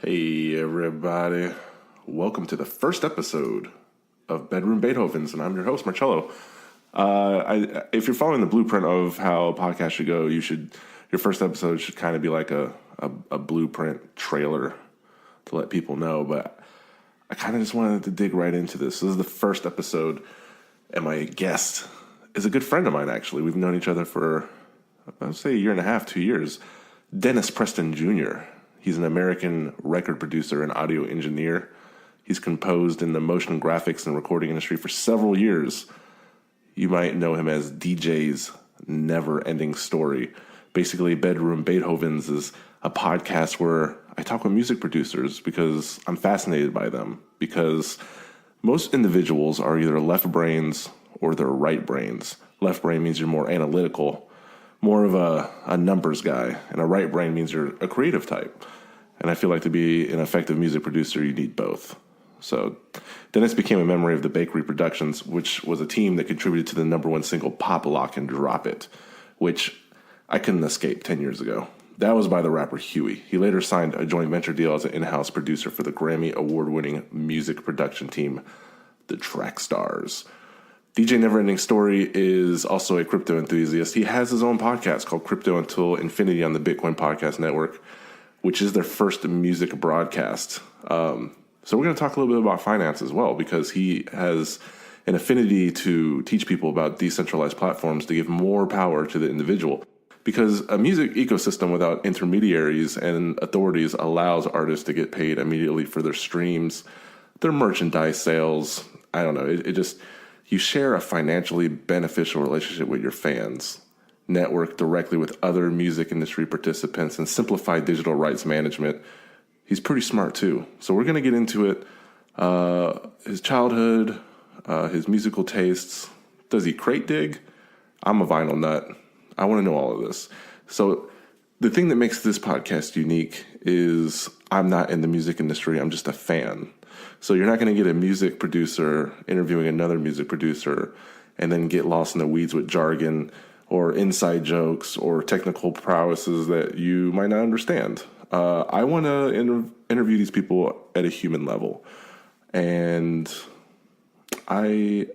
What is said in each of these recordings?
Hey everybody, welcome to the first episode of Bedroom Beethovens, and I'm your host Marcello. If you're following the blueprint of how a podcast should go, your first episode should kind of be like a blueprint trailer to let people know. But I kind of just wanted to dig right into this. This is the first episode, and my guest is a good friend of mine. Actually, we've known each other for I'd say a year and a half, 2 years. Dennis Preston Jr. He's an American record producer and audio engineer. He's composed in the motion graphics and recording industry for several years. You might know him as DJ's Never-Ending Story. Basically, Bedroom Beethovens is a podcast where I talk with music producers because I'm fascinated by them. Because most individuals are either left brains or they're right brains. Left brain means you're more analytical, more of a numbers guy, and a right brain means you're a creative type. And I feel like to be an effective music producer, you need both. So Dennis became a memory of the Bakery Productions, which was a team that contributed to the number one single Pop Lock and Drop It, which I couldn't escape 10 years ago. That was by the rapper Huey. He later signed a joint venture deal as an in-house producer for the Grammy award-winning music production team, the Track Stars. DJ Neverending Story is also a crypto enthusiast. He has his own podcast called Crypto Until Infinity on the Bitcoin Podcast Network, which is their first music broadcast. So we're going to talk a little bit about finance as well, because he has an affinity to teach people about decentralized platforms to give more power to the individual. Because a music ecosystem without intermediaries and authorities allows artists to get paid immediately for their streams, their merchandise sales. I don't know. It just, you share a financially beneficial relationship with your fans, network directly with other music industry participants, and simplify digital rights management. He's pretty smart too. So we're going to get into it. His childhood, his musical tastes. Does he crate dig? I'm a vinyl nut. I want to know all of this. So the thing that makes this podcast unique is I'm not in the music industry. I'm just a fan. So you're not going to get a music producer interviewing another music producer and then get lost in the weeds with jargon or inside jokes or technical prowesses that you might not understand. I want to interview these people at a human level. And I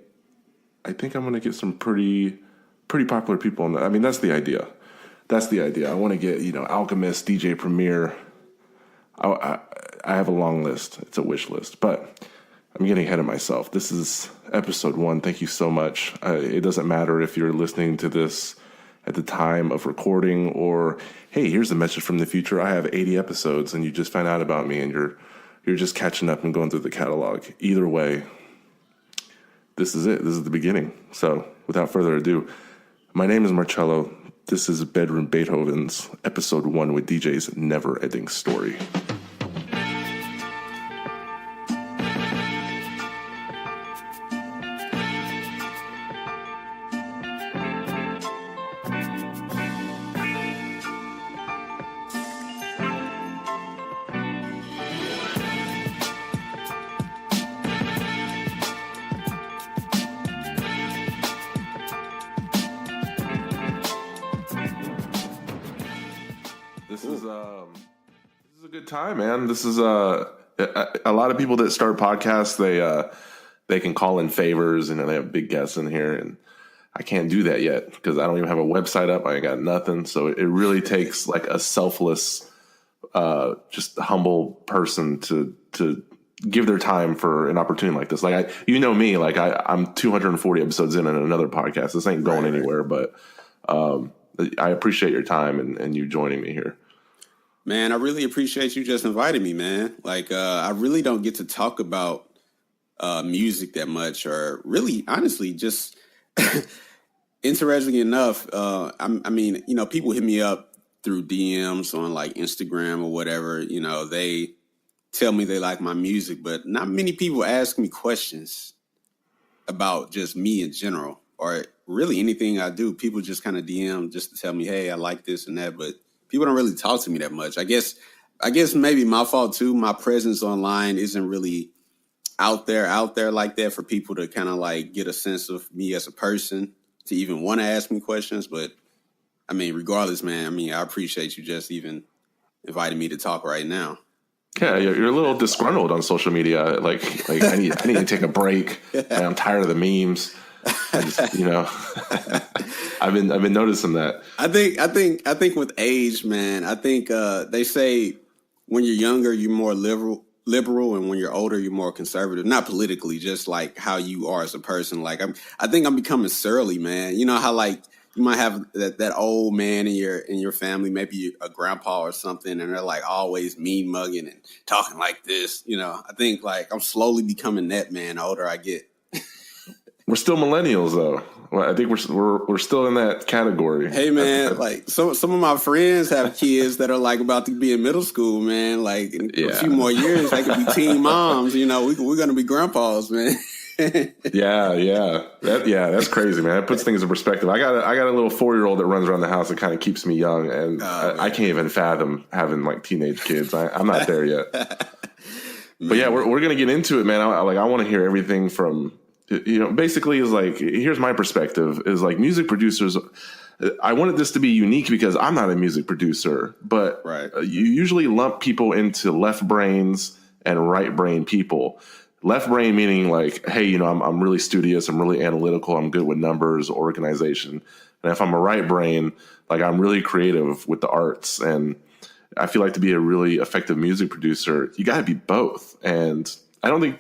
think I'm going to get some pretty popular people on that. I mean, that's the idea. I want to get, Alchemist, DJ Premier. I have a long list. It's a wish list, but I'm getting ahead of myself. This is episode 1. Thank you so much. It doesn't matter if you're listening to this at the time of recording or, hey, here's a message from the future. I have 80 episodes and you just found out about me and you're just catching up and going through the catalog. Either way, this is it. This is the beginning. So without further ado, my name is Marcello. This is Bedroom Beethovens, episode 1 with DJ's Never-Ending Story. This is a good time, man. This is a lot of people that start podcasts. They can call in favors, and they have big guests in here, and I can't do that yet because I don't even have a website up. I ain't got nothing. So it really takes like a selfless, just humble person to give their time for an opportunity like this. Like me, like I'm 240 episodes in another podcast. This ain't going anywhere, but I appreciate your time and you joining me here. Man, I really appreciate you just inviting me, man. Like, I really don't get to talk about music that much, or really, honestly, just interestingly enough, I mean, people hit me up through DMs on like Instagram or whatever. They tell me they like my music, but not many people ask me questions about just me in general, or really anything I do. People just kind of DM just to tell me, hey, I like this and that, but people don't really talk to me that much. I guess maybe my fault too. My presence online isn't really out there like that for people to kind of like get a sense of me as a person to even want to ask me questions. But I mean, regardless, man, I appreciate you just even inviting me to talk right now. Yeah, you're a little disgruntled on social media. Like I need to take a break. Like, I'm tired of the memes. I just, I've been noticing that. I think with age, man, I think they say when you're younger, you're more liberal, and when you're older, you're more conservative. Not politically, just like how you are as a person. Like I think I'm becoming surly, man. You know how like you might have that old man in your family, maybe a grandpa or something, and they're like always mean mugging and talking like this. I think like I'm slowly becoming that man. The older I get. We're still millennials, though. Well, I think we're still in that category. Hey, man, like some of my friends have kids that are like about to be in middle school, man. Like in a few more years, they could be teen moms. We're gonna be grandpas, man. That's crazy, man. That puts things in perspective. I got a little 4-year-old that runs around the house that kind of keeps me young, and I can't even fathom having like teenage kids. I'm not there yet. But yeah, we're gonna get into it, man. I want to hear everything from. Basically is like, here's my perspective is like music producers. I wanted this to be unique because I'm not a music producer, but you usually lump people into left brains and right brain people. Left brain meaning like, hey, I'm really studious. I'm really analytical. I'm good with numbers, organization. And if I'm a right brain, like I'm really creative with the arts. And I feel like to be a really effective music producer, you got to be both. And I don't think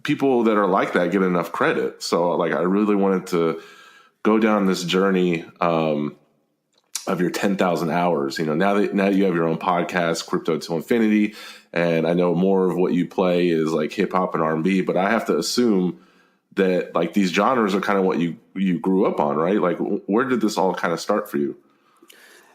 people that are like that get enough credit. So like, I really wanted to go down this journey of your 10,000 hours. Now that you have your own podcast, Crypto Till Infinity, and I know more of what you play is like hip hop and R&B, but I have to assume that like these genres are kind of what you grew up on, right? Like where did this all kind of start for you?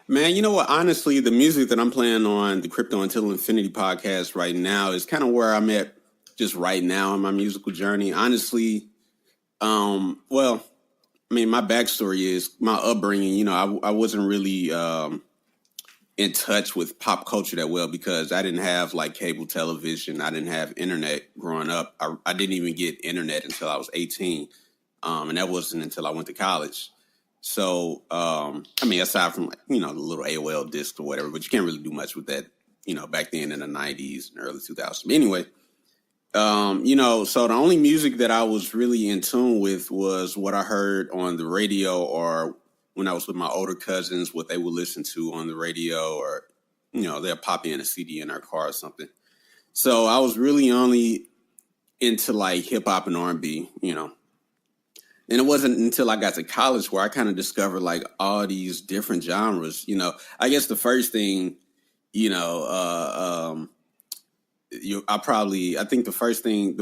Man, you know what? Honestly, the music that I'm playing on the Crypto Until Infinity podcast right now is kind of where I'm at just right now in my musical journey. Honestly, my backstory is my upbringing. I wasn't really in touch with pop culture that well because I didn't have like cable television. I didn't have internet growing up. I didn't even get internet until I was 18. And that wasn't until I went to college. So, aside from the little AOL disc or whatever, but you can't really do much with that, back then in the 90s and early 2000s. But anyway, so the only music that I was really in tune with was what I heard on the radio or when I was with my older cousins, what they would listen to on the radio or, they'll pop in a CD in their car or something. So I was really only into like hip hop and R&B, And it wasn't until I got to college where I kind of discovered like all these different genres, I guess the first thing, the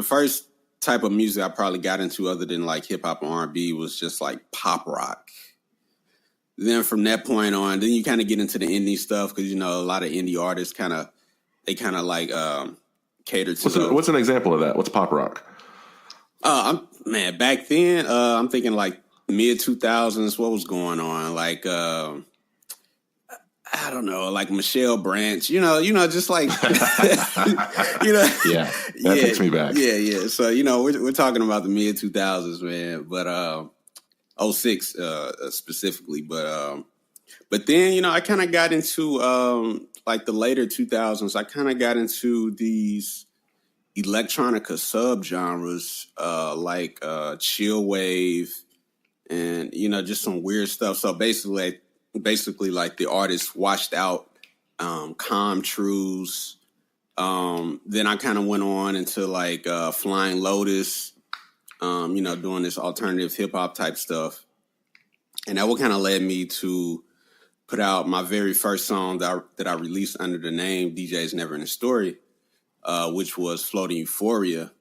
first type of music I probably got into other than like hip hop and R&B was just like pop rock. Then from that point on, then you kind of get into the indie stuff because, a lot of indie artists cater to What's an example of that? What's pop rock? Back then, I'm thinking like mid 2000s, what was going on? Like, I don't know, like Michelle Branch, just like, Yeah, that takes me back. Yeah. So, we're talking about the mid 2000s, man, but 06 specifically. But then, I kind of got into like the later 2000s. I kind of got into these electronica subgenres like chill wave and, just some weird stuff. So basically like the artists washed out Calm Trues. Then I kind of went on into like Flying Lotus, doing this alternative hip hop type stuff. And that what kind of led me to put out my very first song that I released under the name DJsNeverEndingStory, which was Floating Euphoria.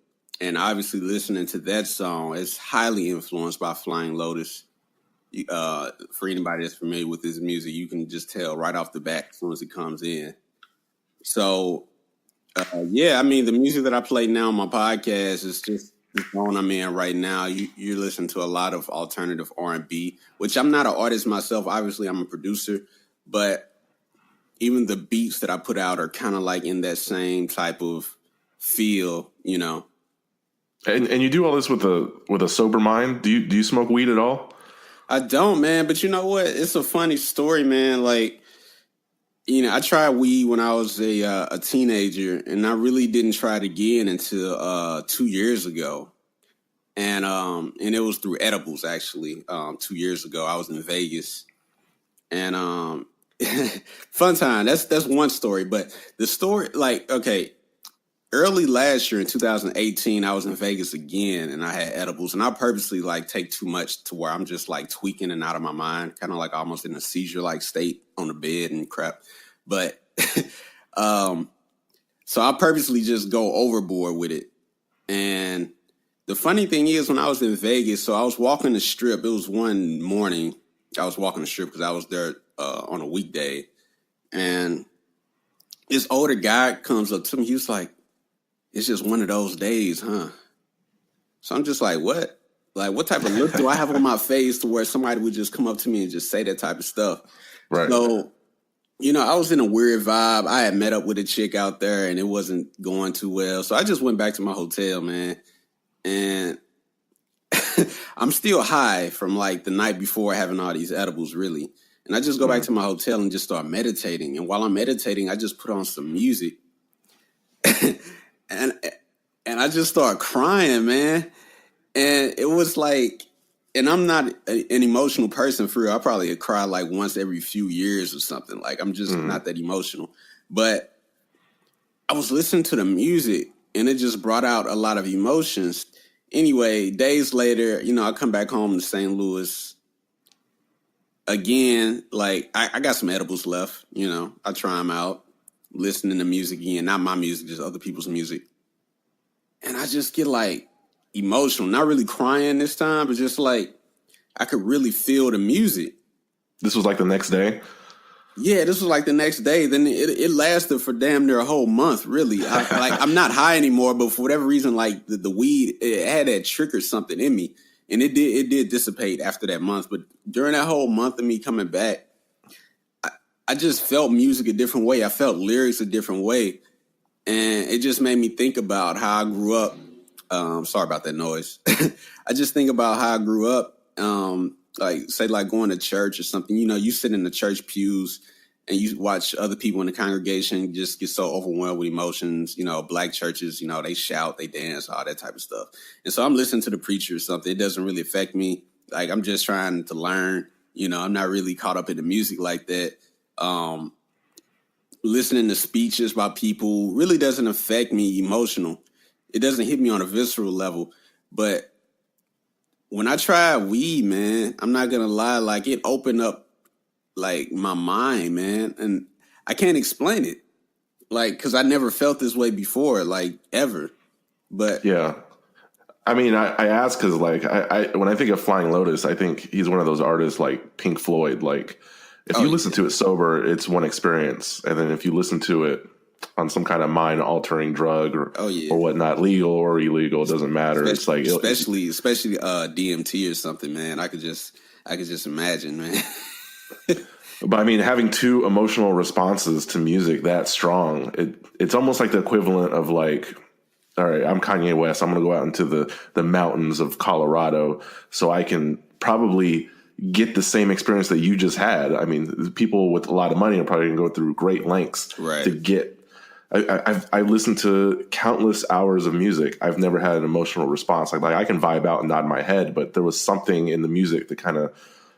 And obviously listening to that song, it's highly influenced by Flying Lotus. For anybody that's familiar with his music, you can just tell right off the bat as soon as it comes in. So, the music that I play now on my podcast is just the zone I'm in right now. You listen to a lot of alternative R&B, which I'm not an artist myself. Obviously, I'm a producer, but even the beats that I put out are kind of like in that same type of feel, And you do all this with a sober mind. Do you smoke weed at all? I don't, man. But you know what? It's a funny story, man. Like, I tried weed when I was a teenager, and I really didn't try it again until 2 years ago. And it was through edibles actually. 2 years ago, I was in Vegas, and fun time. That's one story, but the story, like, okay, early last year in 2018, I was in Vegas again, and I had edibles, and I purposely like take too much to where I'm just like tweaking and out of my mind, kind of like almost in a seizure like state on the bed and crap. But so I purposely just go overboard with it. And the funny thing is, when I was in Vegas, so I was walking the strip. It was one morning. I was walking the strip because I was there on a weekday. And this older guy comes up to me. He was like, "It's just one of those days, huh?" So I'm just like, what? Like, what type of look do I have on my face to where somebody would just come up to me and just say that type of stuff? Right. So, I was in a weird vibe. I had met up with a chick out there and it wasn't going too well. So I just went back to my hotel, man. And I'm still high from like the night before having all these edibles, really. And I just go back to my hotel and just start meditating. And while I'm meditating, I just put on some music. and I just start crying, man. And it was like, and I'm not an emotional person for real. I probably cry like once every few years or something. Like, I'm just not that emotional. But I was listening to the music and it just brought out a lot of emotions. Anyway, days later, I come back home to St. Louis. Again, like, I got some edibles left. I try them out, listening to music again. Not my music, just other people's music. And I just get like emotional, not really crying this time, but just like I could really feel the music. This was like the next day? Yeah, this was like the next day. Then it lasted for damn near a whole month, really. I'm not high anymore, but for whatever reason, like the weed, it had that trick or something in me. And it did dissipate after that month. But during that whole month of me coming back, I just felt music a different way. I felt lyrics a different way. And it just made me think about how I grew up. Sorry about that noise. I just think about how I grew up. Like, say, like going to church or something. You sit in the church pews and you watch other people in the congregation just get so overwhelmed with emotions. Black churches, they shout, they dance, all that type of stuff. And so I'm listening to the preacher or something. It doesn't really affect me. Like, I'm just trying to learn. I'm not really caught up in the music like that. Listening to speeches by people really doesn't affect me emotional. It doesn't hit me on a visceral level. But when I tried weed, man, I'm not going to lie, like, it opened up like my mind, man. And I can't explain it. Like, because I never felt this way before, like, ever. But yeah. I mean, I ask because, like, I when I think of Flying Lotus, I think he's one of those artists like Pink Floyd. Like, if you listen to it sober, it's one experience. And then if you listen to it on some kind of mind-altering drug or whatnot, legal or illegal, it doesn't matter. Especially DMT or something, man. I could just imagine, man. But I mean, having two emotional responses to music that strong, it's almost like the equivalent of like, all right, I'm Kanye West. I'm going to go out into the mountains of Colorado so I can probably get the same experience that you just had. I mean, people with a lot of money are probably going to go through great lengths to get. I listened to countless hours of music. I've never had an emotional response. Like I can vibe out and nod my head, but there was something in the music that kind of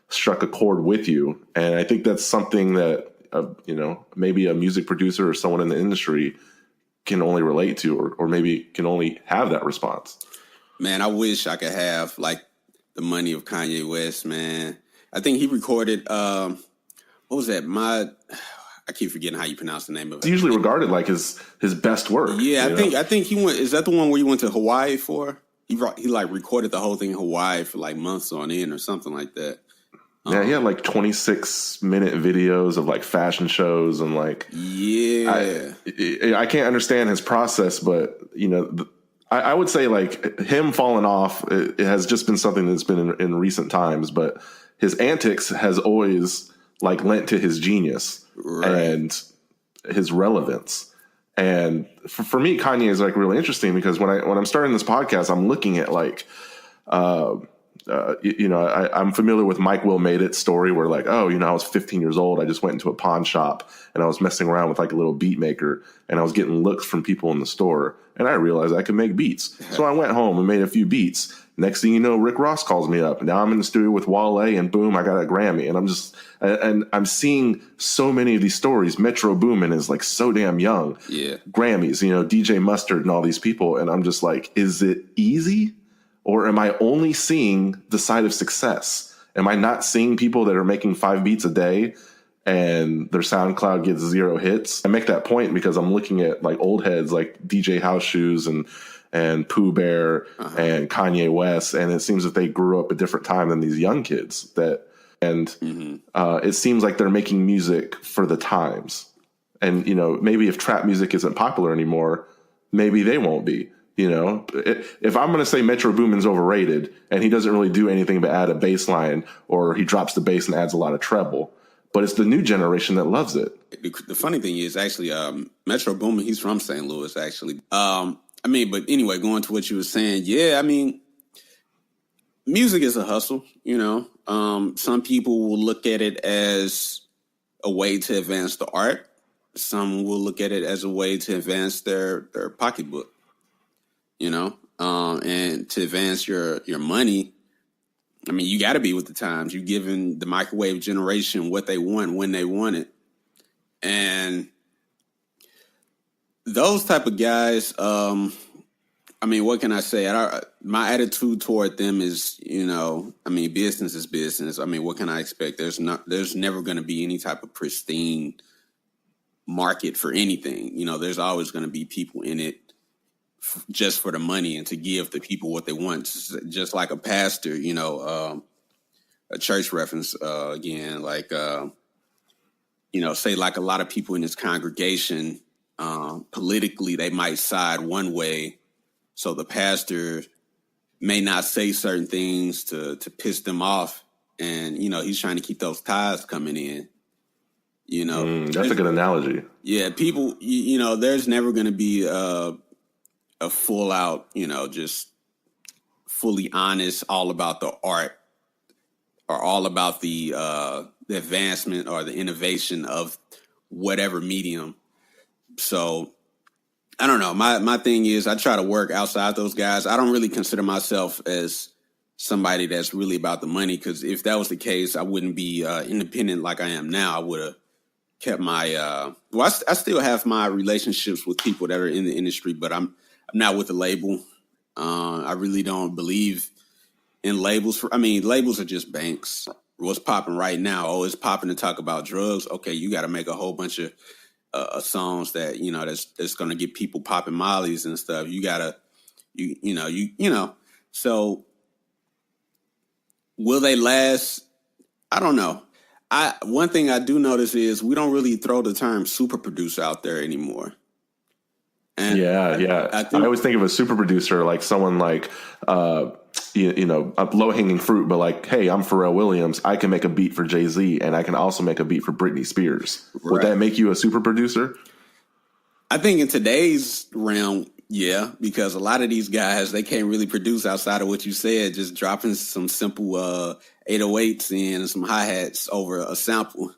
struck a chord with you. And I think that's something that, maybe a music producer or someone in the industry can only relate to, or maybe can only have that response. Man, I wish I could have like the money of Kanye West, man. I think he recorded, what was that? I keep forgetting how you pronounce the name of it. It's usually regarded like his best work. Yeah, I think he went. Is that the one where he went to Hawaii for? He like recorded the whole thing in Hawaii for like months on end or something like that. Yeah, he had like 26-minute videos of like fashion shows and like. Yeah, I can't understand his process, but I would say like him falling off. It has just been something that's been in recent times, but his antics has always like lent to his genius. Right. And his relevance. And for me, Kanye is like really interesting because when I'm starting this podcast, I'm looking at like I'm familiar with Mike Will Made It story where like, oh, I was 15 years old. I just went into a pawn shop and I was messing around with like a little beat maker and I was getting looks from people in the store and I realized I could make beats. So I went home and made a few beats. Next thing you know, Rick Ross calls me up. Now I'm in the studio with Wale and boom, I got a Grammy. And I'm seeing so many of these stories. Metro Boomin is like so damn young. Yeah. Grammys, DJ Mustard and all these people. And I'm just like, is it easy? Or am I only seeing the side of success? Am I not seeing people that are making 5 beats a day and their SoundCloud gets 0 hits? I make that point because I'm looking at like old heads like DJ House Shoes and Pooh Bear and Kanye West, and it seems that they grew up a different time than these young kids. It seems like they're making music for the times. And maybe if trap music isn't popular anymore, maybe they won't be. If I'm going to say Metro Boomin's overrated and he doesn't really do anything but add a bass line or he drops the bass and adds a lot of treble, but it's the new generation that loves it. The funny thing is actually Metro Boomin, he's from St. Louis actually. But anyway, going to what you were saying, yeah, music is a hustle, some people will look at it as a way to advance the art. Some will look at it as a way to advance their pocketbook. And to advance your money, you got to be with the times. You're giving the microwave generation what they want when they want it. And those type of guys, what can I say? My attitude toward them is, business is business. What can I expect? There's never going to be any type of pristine market for anything. There's always going to be people in it just for the money and to give the people what they want, just like a pastor, a church reference again, like, say like a lot of people in this congregation, politically, they might side one way. So the pastor may not say certain things to piss them off. And, he's trying to keep those ties coming in. That's a good analogy. Yeah. People, there's never going to be a full out, just fully honest, all about the art or all about the advancement or the innovation of whatever medium. So I don't know. My thing is I try to work outside those guys. I don't really consider myself as somebody that's really about the money, because if that was the case, I wouldn't be independent like I am now. I would have kept my I still have my relationships with people that are in the industry, but I'm not with a label. I really don't believe in labels. Labels are just banks. What's popping right now? Oh, it's popping to talk about drugs. Okay, you got to make a whole bunch of songs that that's going to get people popping mollies and stuff. You gotta, So will they last? I don't know. One thing I do notice is we don't really throw the term super producer out there anymore. And I always think of a super producer like someone like, a low hanging fruit, but like, hey, I'm Pharrell Williams. I can make a beat for JayZ and I can also make a beat for Britney Spears. Right. Would that make you a super producer? I think in today's realm, yeah, because a lot of these guys, they can't really produce outside of what you said, just dropping some simple 808s in and some hi-hats over a sample.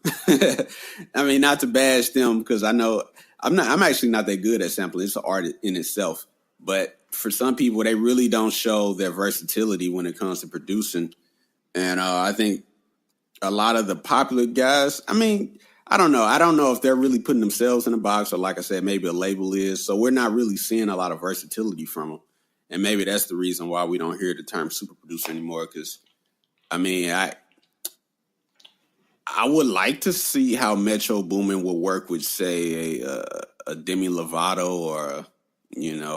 Not to bash them, because I know I'm actually not that good at sampling. It's an art in itself. But for some people, they really don't show their versatility when it comes to producing. And I think a lot of the popular guys, I don't know. I don't know if they're really putting themselves in a box, or like I said, maybe a label is. So we're not really seeing a lot of versatility from them. And maybe that's the reason why we don't hear the term super producer anymore. Because, I would like to see how Metro Boomin would work with, say, a Demi Lovato or,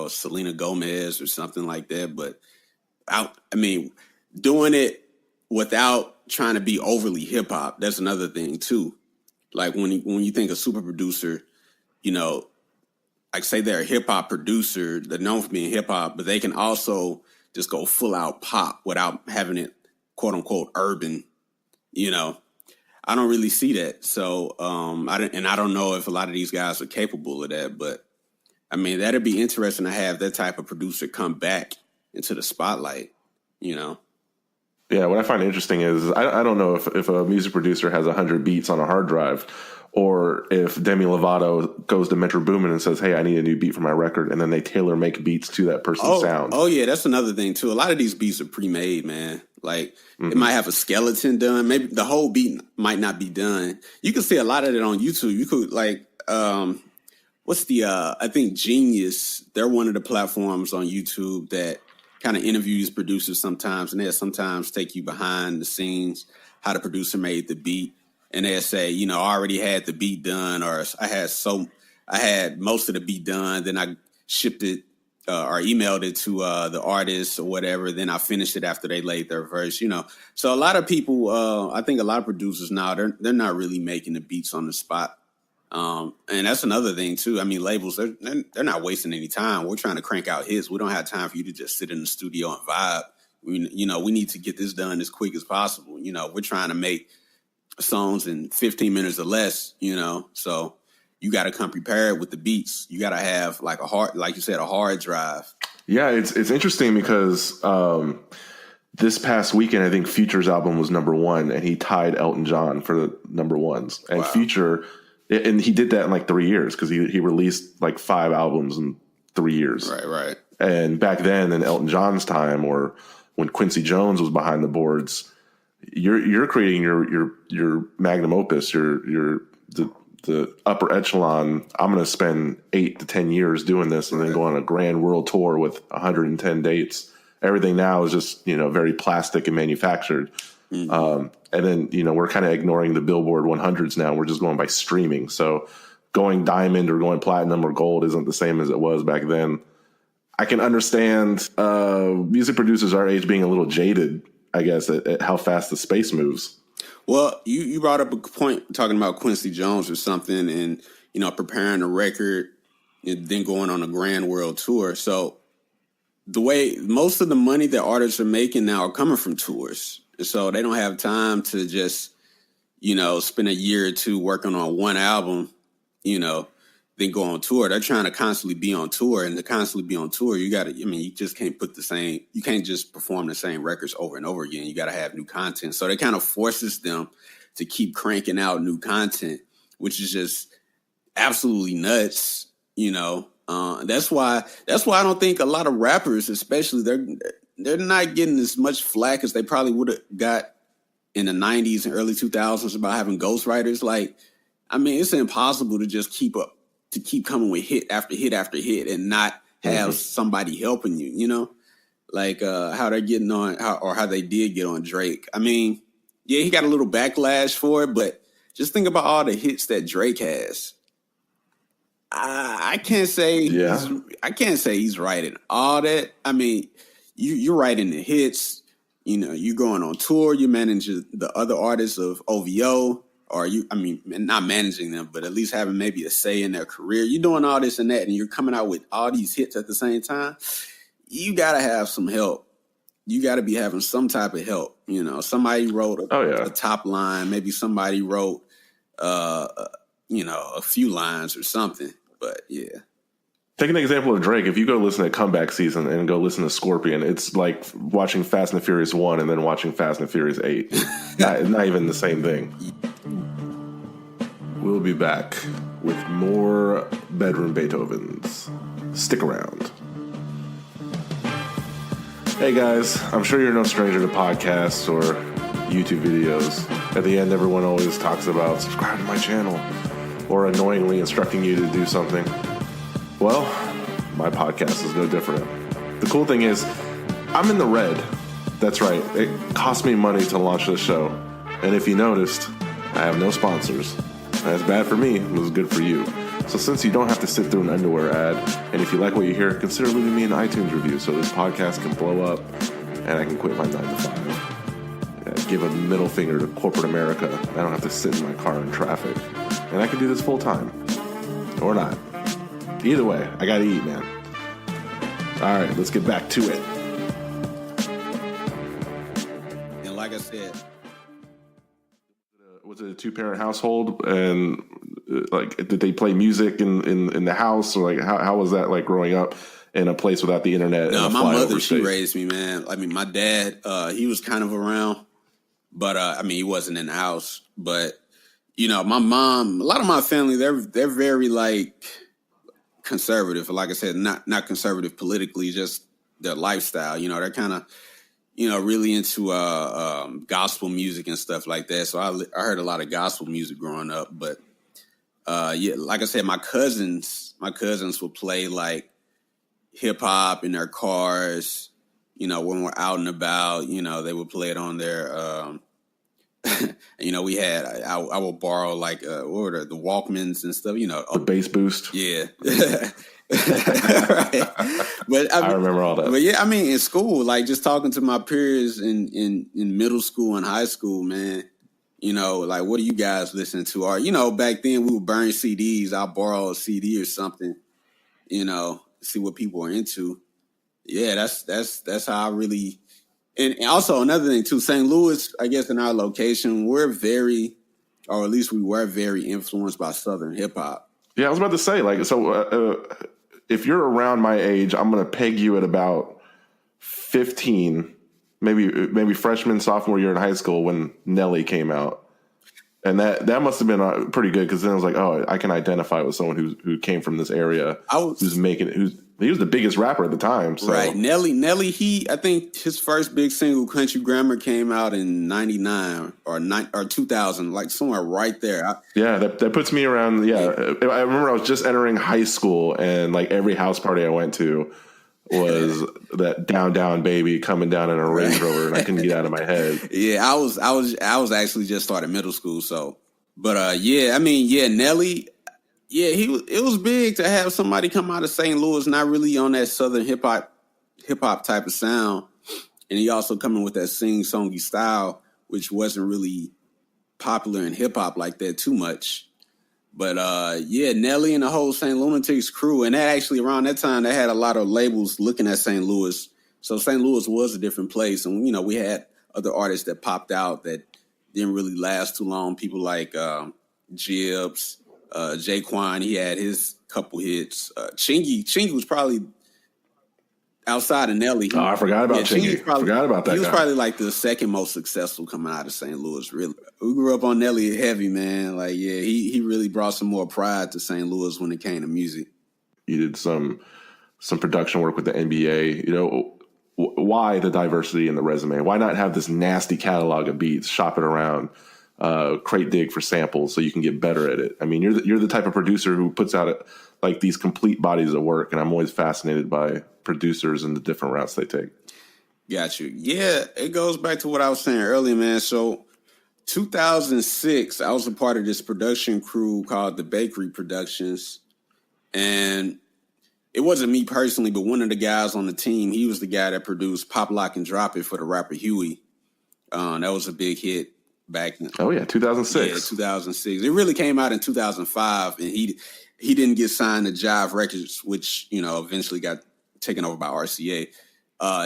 Selena Gomez or something like that. But, doing it without trying to be overly hip-hop, that's another thing, too. Like, when you think of super producer, like, say they're a hip-hop producer, they're known for being hip-hop, but they can also just go full-out pop without having it, quote-unquote, urban, I don't really see that. So, I don't know if a lot of these guys are capable of that, but that'd be interesting to have that type of producer come back into the spotlight, Yeah, what I find interesting is I don't know if a music producer has 100 beats on a hard drive, or if Demi Lovato goes to Metro Boomin and says, "Hey, I need a new beat for my record," and then they tailor make beats to that person's sound. Oh yeah, that's another thing too. A lot of these beats are pre-made, man. Like it might have a skeleton done. Maybe the whole beat might not be done. You can see a lot of it on YouTube. You could like, what's the? I think Genius. They're one of the platforms on YouTube that kind of interviews producers sometimes, and they'll sometimes take you behind the scenes how the producer made the beat, and they'll say, you know, I already had the beat done, or I had most of the beat done, then I shipped it or emailed it to the artist or whatever. Then I finished it after they laid their verse, you know. So a lot of people, I think a lot of producers now, they're not really making the beats on the spot. And that's another thing too. I mean, labels, they're not wasting any time. We're trying to crank out hits. We don't have time for you to just sit in the studio and vibe. We need to get this done as quick as possible. You know, we're trying to make songs in 15 minutes or less, you know, so you got to come prepared with the beats. You got to have like like you said, a hard drive. Yeah, it's interesting because this past weekend, I think Future's album was #1, and he tied Elton John for the #1s. And wow. Future, and he did that in like 3 years because he released like 5 albums in 3 years. Right. And back then, in Elton John's time, or when Quincy Jones was behind the boards, you're creating your magnum opus, the upper echelon. I'm going to spend 8 to 10 years doing this and then go on a grand world tour with 110 dates. Everything now is just, you know, very plastic and manufactured. And then, you know, we're kind of ignoring the Billboard 100s now. We're just going by streaming. So going diamond or going platinum or gold isn't the same as it was back then. I can understand music producers our age being a little jaded, I guess, at how fast the space moves. Well, you brought up a point talking about Quincy Jones or something, and, you know, preparing a record and then going on a grand world tour. So the way most of the money that artists are making now are coming from tours. And so they don't have time to just, you know, spend a year or two working on one album, you know, then go on tour. They're trying to constantly be on tour, and to constantly be on tour, you just can't you can't just perform the same records over and over again. You got to have new content. So that kind of forces them to keep cranking out new content, which is just absolutely nuts, you know. That's why I don't think a lot of rappers, especially, they're not getting as much flack as they probably would have got in the 90s and early 2000s about having ghostwriters. Like, I mean, it's impossible to just keep coming with hit after hit after hit and not have somebody helping you, you know, like how they're getting on, how they did get on Drake. I mean, yeah, he got a little backlash for it, but just think about all the hits that Drake has. I can't say he's writing all that. I mean, you're writing the hits. You know, you're going on tour. You manage the other artists of OVO. Or not managing them, but at least having maybe a say in their career. You're doing all this and that, and you're coming out with all these hits at the same time. You got to have some help. You got to be having some type of help. You know, somebody wrote a top line. Maybe somebody wrote, you know, a few lines or something. But yeah. Take an example of Drake. If you go listen to Comeback Season and go listen to Scorpion, it's like watching Fast and the Furious 1 and then watching Fast and the Furious 8. not even the same thing. We'll be back with more Bedroom Beethovens. Stick around. Hey guys, I'm sure you're no stranger to podcasts or YouTube videos. At the end, everyone always talks about subscribe to my channel or annoyingly instructing you to do something. Well, my podcast is no different. The cool thing is, I'm in the red. That's right. It cost me money to launch this show. And if you noticed, I have no sponsors. That's bad for me, but it's good for you. So since you don't have to sit through an underwear ad, and if you like what you hear, consider leaving me an iTunes review so this podcast can blow up and I can quit my 9 to 5. Give a middle finger to corporate America. I don't have to sit in my car in traffic. And I can do this full time. Or not. Either way, I gotta eat, man. All right, let's get back to it. And like I said, was it a 2-parent household? And like, did they play music in the house, or like how was that like growing up? in a place without the internet. No, and my mother, she state. raised me, man. I mean, my dad, he was kind of around, but I mean, he wasn't in the house. But you know, my mom, a lot of my family, they're very like conservative. Like I said, not conservative politically, just their lifestyle. You know, they're kind of, you know, really into gospel music and stuff like that. So I heard a lot of gospel music growing up. But yeah, like I said, my cousins would play like hip hop in their cars. You know, when we're out and about, you know, they would play it on their. You know, we had I would borrow like what were the Walkmans and stuff. You know, the bass boost. Yeah. Right. But I remember all that. But yeah, I mean, in school, like just talking to my peers in middle school and high school, man, you know, like, what do you guys listen to? Or, you know, back then we would burn CDs. I'll borrow a CD or something, you know, see what people are into. Yeah, that's how I really. And also another thing too, St. Louis, I guess in our location, we're very, or at least we were very influenced by Southern hip hop. Yeah, I was about to say, like, so if you're around my age, I'm going to peg you at about 15, maybe freshman, sophomore year in high school when Nelly came out. And that must have been pretty good, because then I was like, oh, I can identify with someone who came from this area, he was the biggest rapper at the time. So. Right. Nelly, I think his first big single, Country Grammar, came out in 99 or 2000, like somewhere right there. That puts me around. Yeah. I remember I was just entering high school, and like every house party I went to was that Down Down Baby coming down in a Range Rover, and I couldn't get out of my head. Yeah, I was actually just started middle school. So, but yeah, I mean, yeah, Nelly. Yeah, it was big to have somebody come out of St. Louis, not really on that Southern hip hop type of sound, and he also coming with that sing-songy style, which wasn't really popular in hip hop like that too much. But yeah, Nelly and the whole St. Lunatics crew, and that actually around that time they had a lot of labels looking at St. Louis, so St. Louis was a different place, and you know we had other artists that popped out that didn't really last too long. People like Gibbs. Jaquan, he had his couple hits. Chingy was probably outside of Nelly. Oh, I forgot about Chingy. Forgot about that. He was probably like the second most successful coming out of St. Louis. Really, we grew up on Nelly heavy, man. Like, yeah, he really brought some more pride to St. Louis when it came to music. You did some production work with the NBA. You know, why the diversity in the resume? Why not have this nasty catalog of beats, shop it around? Crate dig for samples so you can get better at it. I mean, you're the type of producer who puts out like these complete bodies of work, and I'm always fascinated by producers and the different routes they take. Got you. Yeah, it goes back to what I was saying earlier, man. So 2006, I was a part of this production crew called the Bakery Productions, and it wasn't me personally, but one of the guys on the team, he was the guy that produced Pop, Lock, and Drop It for the rapper Huey. That was a big hit. Back then. Oh yeah, 2006. Yeah, 2006. It really came out in 2005, and he didn't get signed to Jive Records, which you know eventually got taken over by RCA.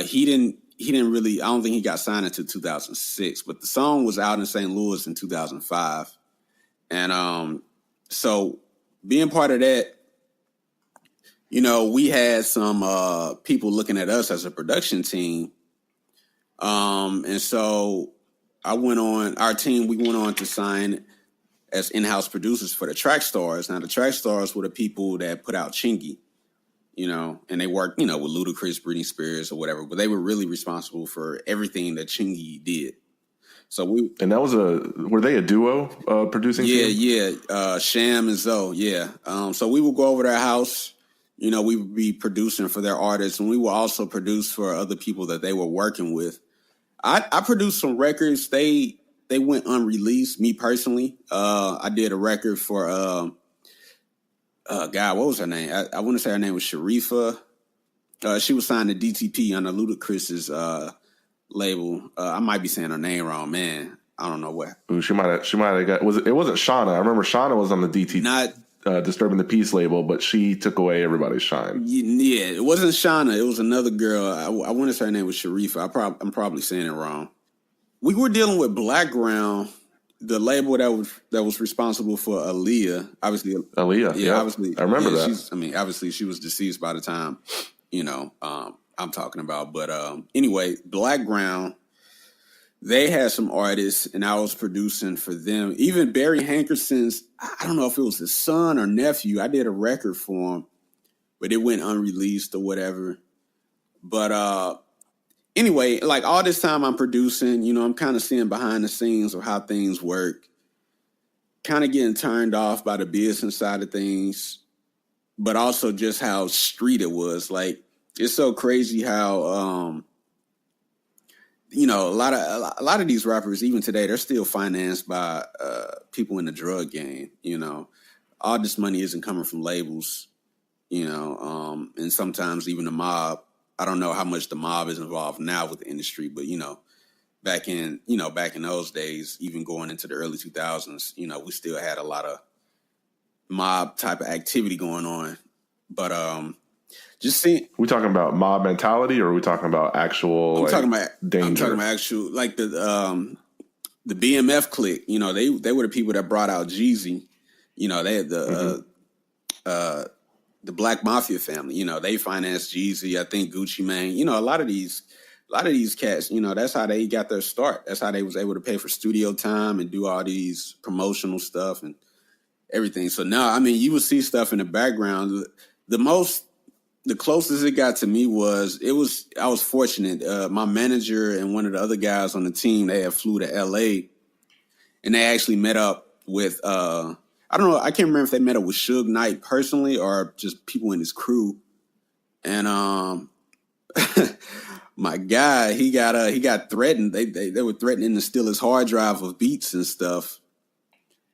He didn't really. I don't think he got signed until 2006. But the song was out in St. Louis in 2005, and so being part of that, you know, we had some people looking at us as a production team, and so. We went on to sign as in-house producers for the Track Stars. Now, the Track Stars were the people that put out Chingy, you know, and they worked, you know, with Ludacris, Britney Spears, or whatever, but they were really responsible for everything that Chingy did. So and that was were they a duo producing? Yeah, Sham and Zoe, yeah. So we would go over their house, you know, we would be producing for their artists, and we would also produce for other people that they were working with. I produced some records. They went unreleased. Me personally, I did a record for God, what was her name? I want to say her name was Sharifa. She was signed to DTP on the Ludacris's label. I might be saying her name wrong, man. I don't know what. Ooh, she might have got. It wasn't Shauna. I remember Shauna was on the DTP. Not Disturbing the Peace label, but she took away everybody's shine. Yeah, it wasn't Shauna. It was another girl. I want to say her name was Sharifa. I'm probably saying it wrong. We were dealing with Blackground, the label that was responsible for Aaliyah. Obviously, Aaliyah. Yeah, obviously, I remember that. Obviously, she was deceased by the time I'm talking about. But anyway, Blackground, they had some artists, and I was producing for them. Even Barry Hankerson's, I don't know if it was his son or nephew. I did a record for him, but it went unreleased or whatever. But anyway, like all this time I'm producing, I'm kind of seeing behind the scenes of how things work, kind of getting turned off by the business side of things, but also just how street it was. Like, it's so crazy how, a lot of these rappers, even today, they're still financed by people in the drug game. All this money isn't coming from labels, and sometimes even the mob. I don't know how much the mob is involved now with the industry, but back in those days, even going into the early 2000s, we still had a lot of mob type of activity going on. But just seeing, we talking about mob mentality, or are we talking about actual? I'm talking about danger. I'm talking about actual, like the BMF clique. They were the people that brought out JayZ. They had the Black Mafia family. They financed JayZ. I think Gucci Mane. A lot of these cats. That's how they got their start. That's how they was able to pay for studio time and do all these promotional stuff and everything. So now, you would see stuff in the background. The closest it got to me I was fortunate. My manager and one of the other guys on the team, they had flew to LA, and they actually met up with, I don't know, I can't remember if they met up with Suge Knight personally or just people in his crew. And my guy, he got threatened. They were threatening to steal his hard drive of beats and stuff.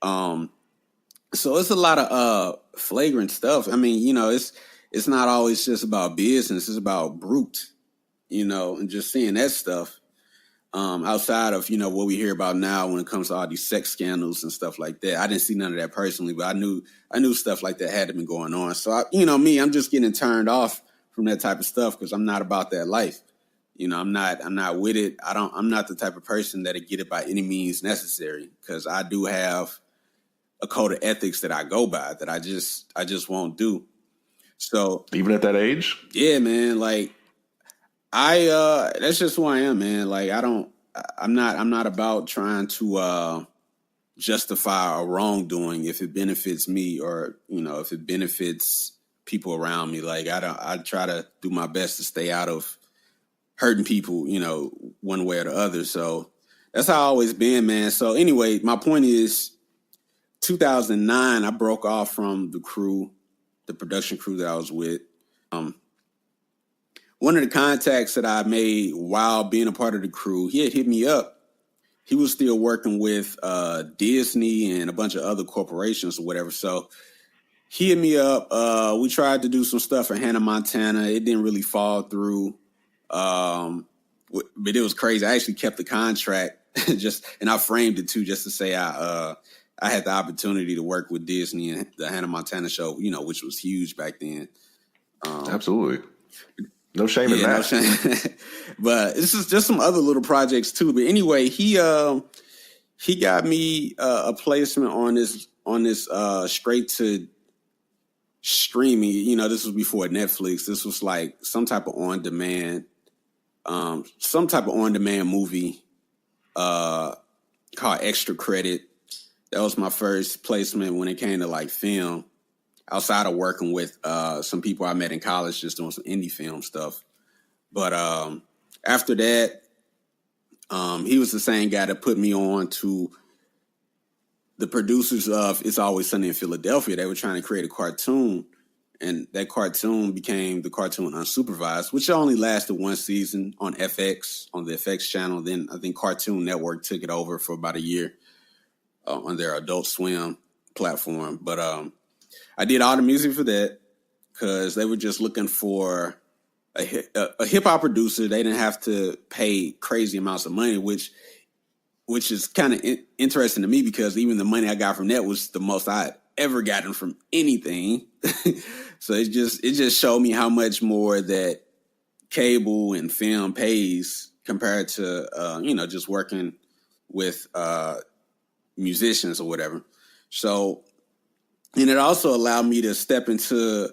So it's a lot of flagrant stuff. It's not always just about business. It's about brute, and just seeing that stuff outside of, what we hear about now when it comes to all these sex scandals and stuff like that. I didn't see none of that personally, but I knew stuff like that had been going on. So, I'm just getting turned off from that type of stuff because I'm not about that life. I'm not with it. I'm not the type of person that'll get it by any means necessary, because I do have a code of ethics that I go by that I just won't do. So even at that age, yeah, man, like that's just who I am, man. Like I'm not about trying to justify a wrongdoing if it benefits me or, if it benefits people around me. Like I try to do my best to stay out of hurting people, one way or the other. So that's how I've always been, man. So anyway, my point is 2009, I broke off from the production crew that I was with. One of the contacts that I made while being a part of the crew, he had hit me up. He was still working with Disney and a bunch of other corporations or whatever. So he hit me up. We tried to do some stuff in Hannah, Montana. It didn't really fall through. But it was crazy. I actually kept the contract and I framed it too, just to say I had the opportunity to work with Disney and the Hannah Montana show, which was huge back then. Absolutely. No shame in that. No shame. But this is just some other little projects too. But anyway, he got me a placement on this straight to streaming. This was before Netflix. This was like some type of on demand movie called Extra Credit. That was my first placement when it came to like film, outside of working with some people I met in college just doing some indie film stuff. But after that, he was the same guy that put me on to the producers of It's Always Sunny in Philadelphia. They were trying to create a cartoon, and that cartoon became the cartoon Unsupervised, which only lasted one season on FX, on the FX channel. Then I think Cartoon Network took it over for about a year on their Adult Swim platform. But I did all the music for that because they were just looking for a hip hop producer. They didn't have to pay crazy amounts of money, which is kind of interesting to me because even the money I got from that was the most I had ever gotten from anything. So it just showed me how much more that cable and film pays compared to just working with musicians or whatever. So, and it also allowed me to step into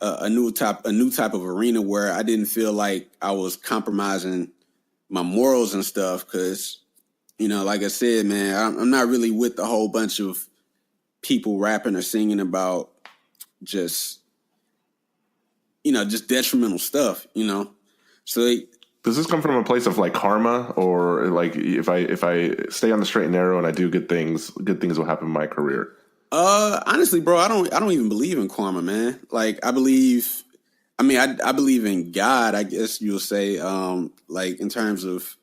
a new type of arena where I didn't feel like I was compromising my morals and stuff. Because, you know, like I said, man, I'm not really with the whole bunch of people rapping or singing about just, you know, just detrimental stuff, you know. So does this come from a place of like karma, or like if I stay on the straight and narrow and I do good things will happen in my career? Honestly, bro, I don't even believe in karma, man. Like I believe in God, I guess you'll say, like in terms of,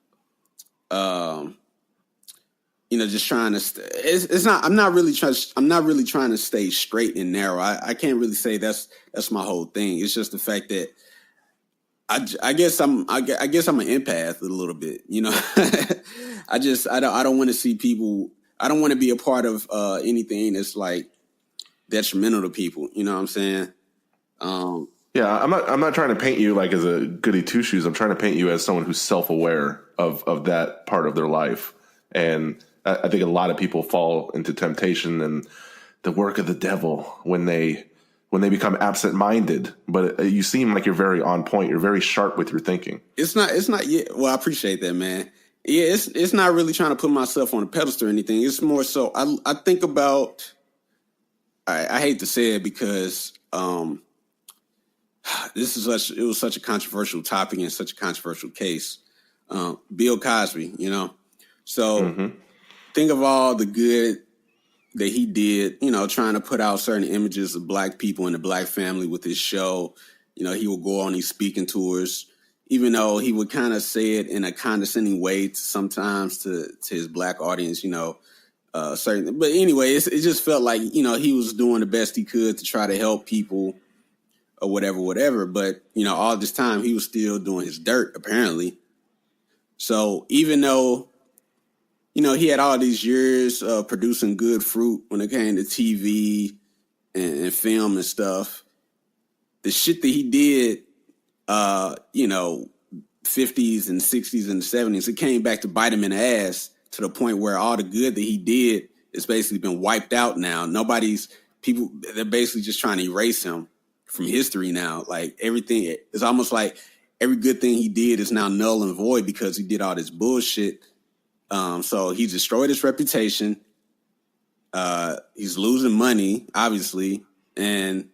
you know, just trying to. It's not. I'm not really trying to stay straight and narrow. I can't really say that's my whole thing. It's just the fact that I guess I'm an empath a little bit. You know, I don't want to see people. I don't want to be a part of anything that's like detrimental to people. You know what I'm saying? Yeah, I'm not trying to paint you like as a goody two shoes. I'm trying to paint you as someone who's self-aware of that part of their life. And I think a lot of people fall into temptation and the work of the devil when they become absent-minded. But you seem like you're very on point. You're very sharp with your thinking. It's not. Yeah. Well, I appreciate that, man. Yeah, it's not really trying to put myself on a pedestal or anything. It's more so I think about. I hate to say it because it was such a controversial topic and such a controversial case. Bill Cosby, you know. So think of all the good that he did, you know, trying to put out certain images of black people and the black family with his show. You know, he would go on these speaking tours, even though he would kind of say it in a condescending way sometimes to his black audience, you know, certain. But anyway, it just felt like, you know, he was doing the best he could to try to help people or whatever. But, you know, all this time he was still doing his dirt, apparently. So even though, you know, he had all these years of producing good fruit when it came to TV and film and stuff, the shit that he did, you know, 50s and 60s and 70s, it came back to bite him in the ass to the point where all the good that he did has basically been wiped out now. They're basically just trying to erase him from history now. Like everything, it's almost like every good thing he did is now null and void because he did all this bullshit. So he destroyed his reputation. He's losing money, obviously. And,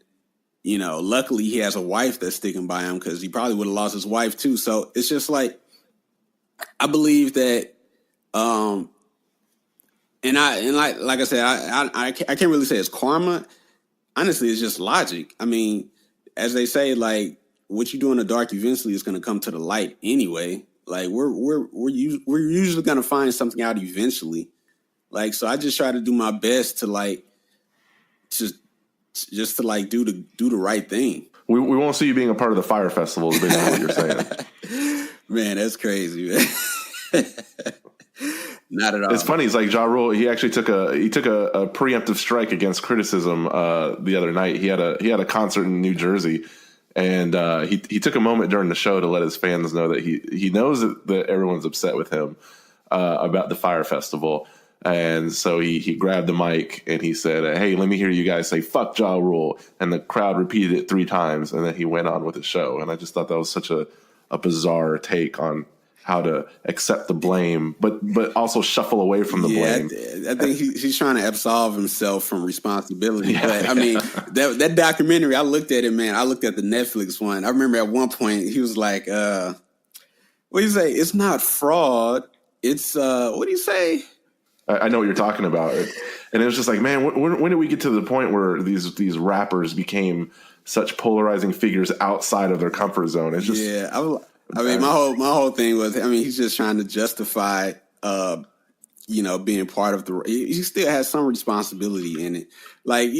you know, luckily he has a wife that's sticking by him because he probably would have lost his wife too. So it's just like, I believe that, like I said, I can't really say it's karma. Honestly, it's just logic. I mean, as they say, like what you do in the dark eventually is going to come to the light anyway. Like we're usually going to find something out eventually. Like, so I just try to do my best to like, just to like do the right thing. We won't see you being a part of the Fire Festival is basically what you're saying. Man, that's crazy, man. Not at all. It's funny. It's like Ja Rule. He actually took a preemptive strike against criticism the other night. He had a concert in New Jersey, and he took a moment during the show to let his fans know that he knows that everyone's upset with him about the Fire Festival. And so he grabbed the mic and he said, "Hey, let me hear you guys say fuck Ja Rule." And the crowd repeated it 3 times, and then he went on with the show. And I just thought that was such a bizarre take on how to accept the blame, but also shuffle away from the blame. I think he's trying to absolve himself from responsibility. Yeah. But I mean, that documentary, I looked at it, man. I looked at the Netflix one. I remember at one point he was like, what do you say? It's not fraud. It's, what do you say? I know what you're talking about. And it was just like, man, when did we get to the point where these rappers became such polarizing figures outside of their comfort zone? It's just, yeah. I mean, my whole thing was, I mean, he's just trying to justify, you know, being part of he still has some responsibility in it. Like,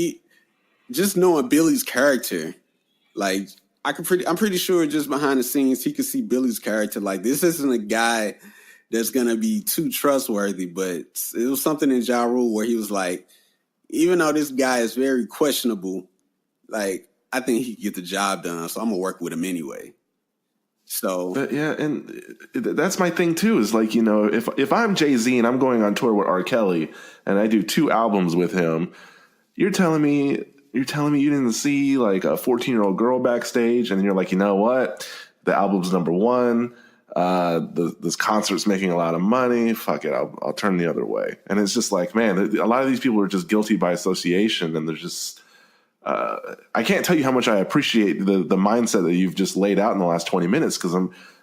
just knowing Billy's character, like, I'm pretty sure just behind the scenes, he could see Billy's character. Like, this isn't a guy that's going to be too trustworthy, but it was something in Ja Rule where he was like, even though this guy is very questionable, like, I think he can get the job done, so I'm going to work with him anyway. So but yeah, and that's my thing too. Is like, you know, if I'm JayZ and I'm going on tour with R. Kelly and I do 2 albums with him, you're telling me You're telling me you didn't see like a 14-year-old girl backstage, and you're like, you know what? The album's number one. This concert's making a lot of money. Fuck it, I'll turn the other way. And it's just like, man, a lot of these people are just guilty by association, and they're just. I can't tell you how much I appreciate the mindset that you've just laid out in the last 20 minutes, because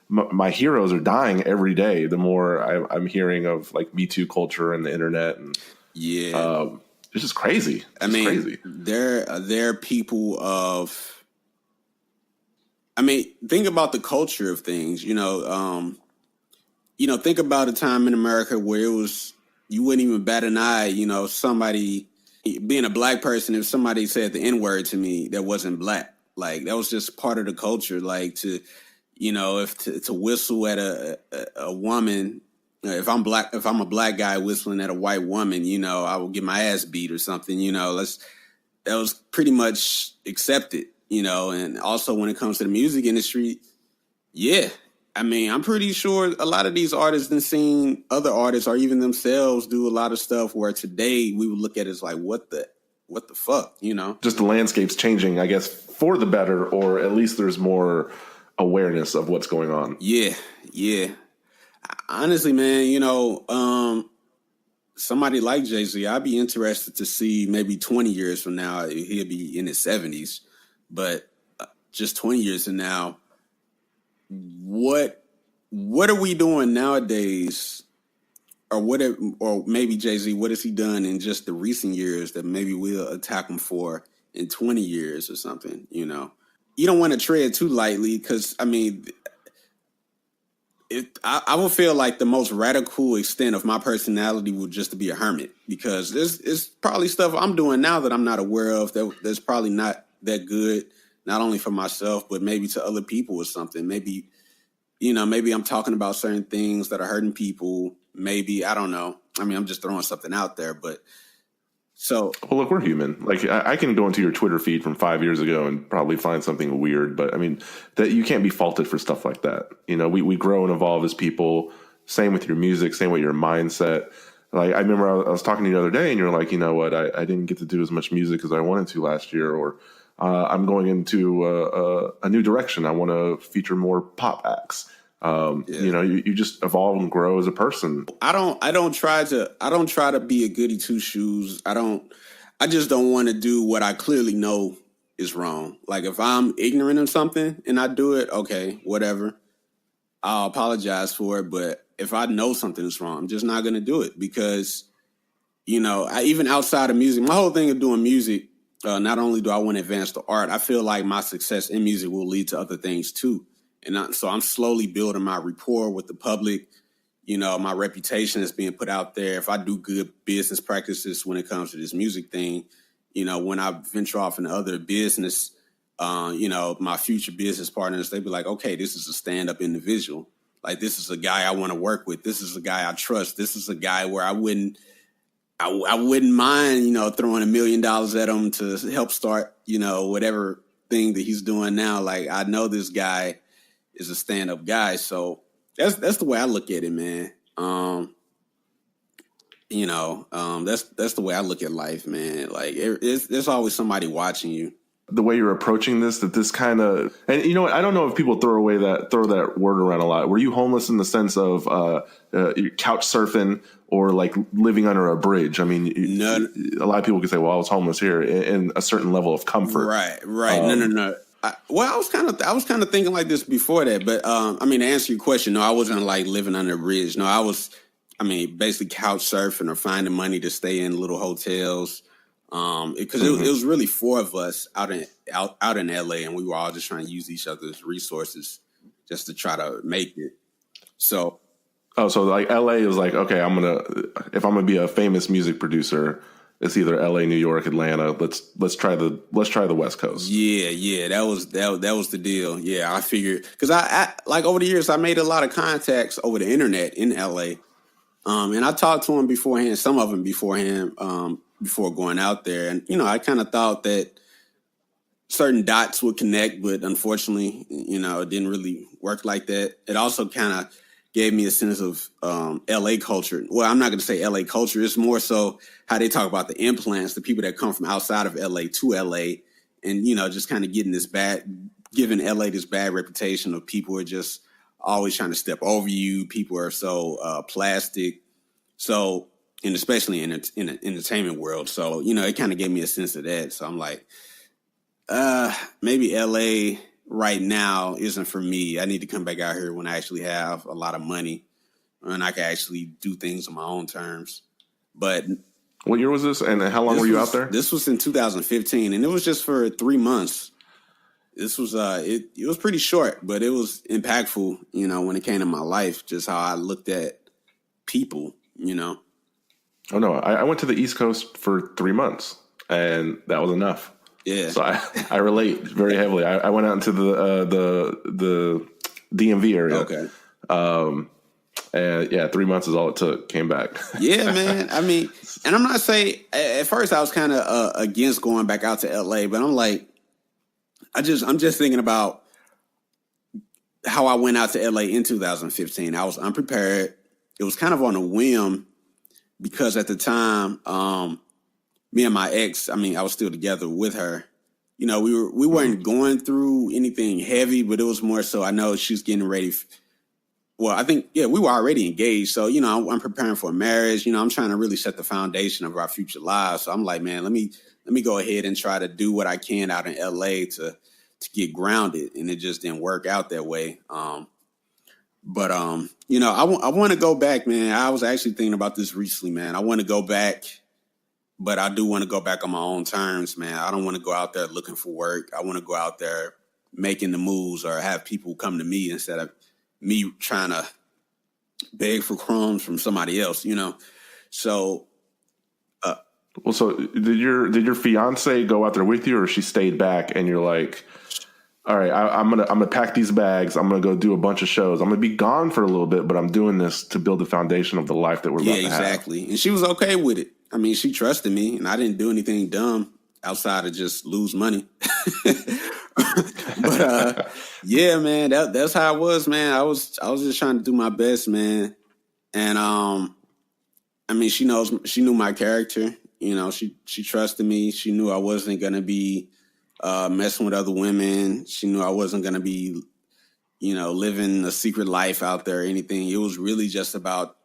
my heroes are dying every day. The more I'm hearing of like Me Too culture and the internet, and it's just crazy. Crazy. There are people of. I mean, think about the culture of things. Think about a time in America where it was you wouldn't even bat an eye. Somebody. Being a black person, if somebody said the N-word to me that wasn't black, like that was just part of the culture. Like to whistle at a woman, if I'm a black guy whistling at a white woman, I will get my ass beat or something. That was pretty much accepted. And also when it comes to the music industry, yeah. I mean, I'm pretty sure a lot of these artists have seen other artists or even themselves do a lot of stuff where today we would look at it as like, what the fuck, Just the landscape's changing, I guess, for the better, or at least there's more awareness of what's going on. Yeah. Honestly, man, somebody like JayZ, I'd be interested to see maybe 20 years from now, he'll be in his 70s, but just 20 years from now, what are we doing nowadays, or maybe JayZ, what has he done in just the recent years that maybe we'll attack him for in 20 years or something? You don't want to tread too lightly, because I mean, I would feel like the most radical extent of my personality would just to be a hermit, because there's probably stuff I'm doing now that I'm not aware of that's probably not that good. Not only for myself, but maybe to other people or something. Maybe, maybe I'm talking about certain things that are hurting people. Maybe, I don't know. I mean, I'm just throwing something out there, but so. Well, look, we're human. Like I can go into your Twitter feed from 5 years ago and probably find something weird, but I mean, that you can't be faulted for stuff like that. We grow and evolve as people. Same with your music, same with your mindset. Like I remember I was talking to you the other day, and you're like, you know what, I didn't get to do as much music as I wanted to last year, or I'm going into a new direction. I want to feature more pop acts. You just evolve and grow as a person. I don't try to be a goody two shoes. I just don't want to do what I clearly know is wrong. Like if I'm ignorant of something and I do it, okay, whatever. I'll apologize for it. But if I know something is wrong, I'm just not going to do it, because, even outside of music, my whole thing of doing music, not only do I want to advance the art, I feel like my success in music will lead to other things too. And so I'm slowly building my rapport with the public. My reputation is being put out there. If I do good business practices when it comes to this music thing, when I venture off into other business, my future business partners, they'd be like, okay, this is a stand-up individual. Like, this is a guy I want to work with. This is a guy I trust. This is a guy where I wouldn't mind, throwing $1 million at him to help start, whatever thing that he's doing now. Like, I know this guy is a stand-up guy. So that's the way I look at it, man. That's the way I look at life, man. Like, there's always somebody watching you. The way you're approaching this kind of, and you know what, I don't know if people throw that word around a lot. Were you homeless in the sense of couch surfing or like living under a bridge? I mean, a lot of people could say, well, I was homeless here in a certain level of comfort. Right. No. I was kind of thinking like this before that, but to answer your question, no, I wasn't like living under a bridge. No, I was, basically couch surfing or finding money to stay in little hotels. Because it was really four of us out in LA, and we were all just trying to use each other's resources just to try to make it. So like LA was like, okay, if I'm gonna be a famous music producer, it's either LA, New York, Atlanta. Let's try the West Coast. Yeah, that was the deal. Yeah, I figured, because I like over the years I made a lot of contacts over the internet in LA, and I talked to them beforehand, some of them beforehand. Before going out there. And, I kind of thought that certain dots would connect, but unfortunately, it didn't really work like that. It also kind of gave me a sense of LA culture. Well, I'm not going to say LA culture. It's more so how they talk about the implants, the people that come from outside of LA to LA, and, you know, just kind of giving LA this bad reputation of people are just always trying to step over you. People are so plastic. So, and especially in the entertainment world. So, you know, it kind of gave me a sense of that. So I'm like, maybe LA right now isn't for me. I need to come back out here when I actually have a lot of money and I can actually do things on my own terms. But what year was this, and how long were you out there? This was in 2015, and it was just for 3 months. This was it was pretty short, but it was impactful, you know, when it came to my life, just how I looked at people, you know. Oh no, I went to the East Coast for 3 months, and that was enough. Yeah. So I relate very heavily. I went out into the DMV area. Okay. And yeah, 3 months is all it took. Came back. Yeah, man. I mean, and I'm not saying at first I was kind of against going back out to LA, but I'm like, I'm just thinking about how I went out to LA in 2015. I was unprepared. It was kind of on a whim because at the time, me and my ex, I mean, I was still together with her. You know, we weren't going through anything heavy, but it was more so I know she's getting ready. Well, I think, yeah, we were already engaged. So, you know, I'm preparing for a marriage. You know, I'm trying to really set the foundation of our future lives. So I'm like, man, let me go ahead and try to do what I can out in LA to get grounded. And it just didn't work out that way. But you know, I want to go back, man. I was actually thinking about this recently, man. I want to go back, but I do want to go back on my own terms, man. I don't want to go out there looking for work. I want to go out there making the moves or have people come to me instead of me trying to beg for crumbs from somebody else, you know? So, well, so did your fiance go out there with you, or she stayed back and you're like, all right, I'm gonna pack these bags. I'm gonna go do a bunch of shows. I'm gonna be gone for a little bit, but I'm doing this to build the foundation of the life that we're about to have. Yeah, exactly. And she was okay with it. I mean, she trusted me, and I didn't do anything dumb outside of just lose money. But yeah, man, that's how it was, man. I was just trying to do my best, man. And I mean, she knew my character. You know, she trusted me. She knew I wasn't gonna be messing with other women. She knew I wasn't gonna be, you know, living a secret life out there or anything. It was really just about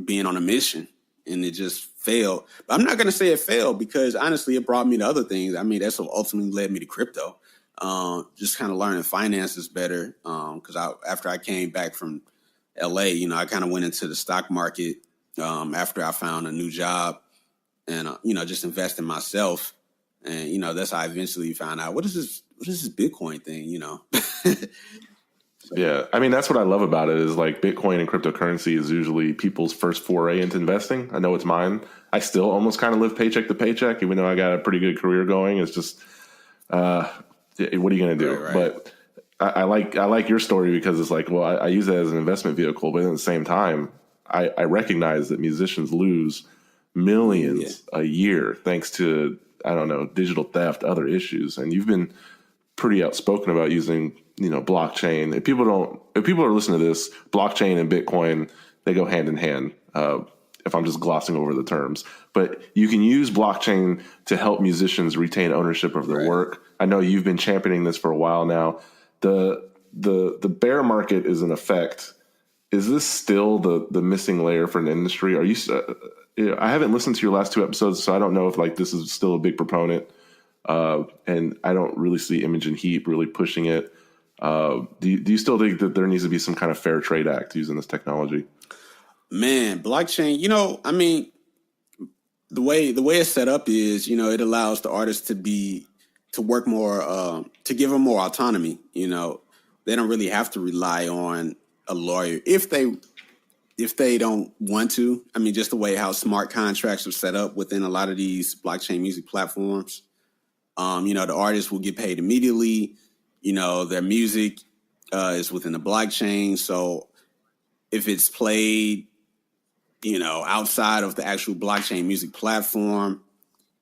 being on a mission, and it just failed. But I'm not gonna say it failed because honestly, it brought me to other things. I mean, that's what ultimately led me to crypto. Just kind of learning finances better. Because after I came back from LA, you know, I kind of went into the stock market after I found a new job, and you know, just invest in myself. And you know, that's how I eventually found out what is this Bitcoin thing, you know. Yeah, I mean, that's what I love about it is like Bitcoin and cryptocurrency is usually people's first foray into investing. I know it's mine. I still almost kind of live paycheck to paycheck, even though I got a pretty good career going. It's just, what are you going to do? Right. But I like your story because it's like, well, I use it as an investment vehicle, but at the same time, I recognize that musicians lose millions a year thanks to, I don't know, digital theft, other issues. And you've been pretty outspoken about using, you know, blockchain. If people are listening to this, blockchain and Bitcoin, they go hand in hand. If I'm just glossing over the terms, but you can use blockchain to help musicians retain ownership of their work. I know you've been championing this for a while now. The bear market is in effect. Is this still the missing layer for an industry? Are you? I haven't listened to your last two episodes, so I don't know if like this is still a big proponent. And I don't really see Imogen Heap really pushing it. Do you still think that there needs to be some kind of fair trade act using this technology? Man, blockchain, you know, I mean, the way it's set up is, you know, it allows the artist to work more, to give them more autonomy. You know, they don't really have to rely on a lawyer if they don't want to. I mean, just the way how smart contracts are set up within a lot of these blockchain music platforms. You know, the artist will get paid immediately. You know, their music is within the blockchain. So if it's played, you know, outside of the actual blockchain music platform,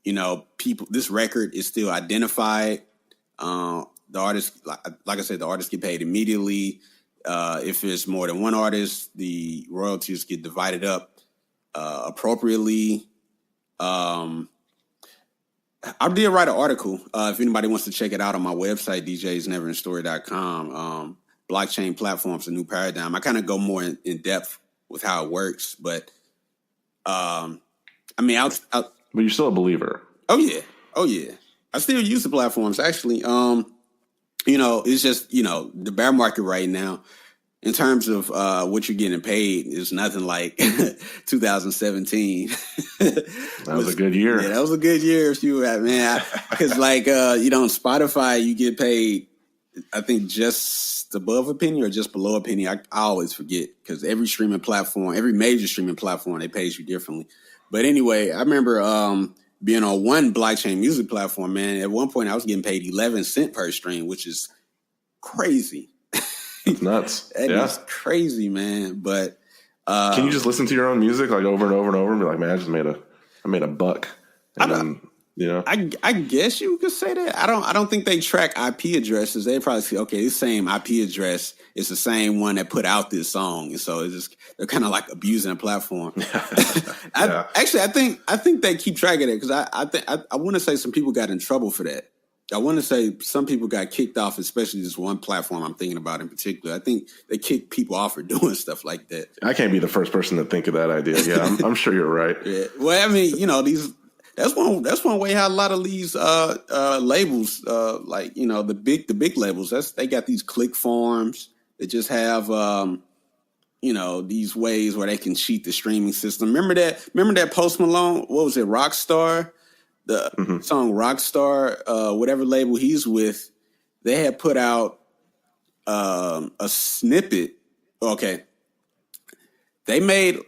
you know, this record is still identified. The artist, like I said, the artists get paid immediately. If it's more than one artist, the royalties get divided up appropriately. I did write an article. If anybody wants to check it out on my website, DJsNeverEndingStory.com. Blockchain platforms, a new paradigm. I kind of go more in depth with how it works, but I mean, but you're still a believer. Oh yeah. I still use the platforms actually. It's just the bear market right now. In terms of what you're getting paid, is nothing like 2017. That was a good year. Yeah, that was a good year if you were man. Because on Spotify, you get paid, I think, just above a penny or just below a penny. I always forget because every major streaming platform, they pays you differently. But anyway, I remember being on one blockchain music platform, man. At one point, I was getting paid 11 cents per stream, which is crazy. It's nuts. That is crazy, man. But can you just listen to your own music like over and over and over and be like, man, I made a buck. And I guess you could say that. I don't think they track IP addresses. They probably say, okay, this same IP address is the same one that put out this song, and so they're kind of like abusing the platform. Actually, I think they keep track of that because I want to say some people got in trouble for that. I want to say some people got kicked off, especially this one platform I'm thinking about in particular. I think they kick people off for doing stuff like that. I can't be the first person to think of that idea. Yeah, I'm sure you're right. Yeah. Well, I mean, that's one way how a lot of these labels, the big labels, they got these click farms that just have these ways where they can cheat the streaming system. Remember that Post Malone? What was it? Rockstar. The song Rockstar, whatever label he's with, they had put out a snippet. Okay. They made,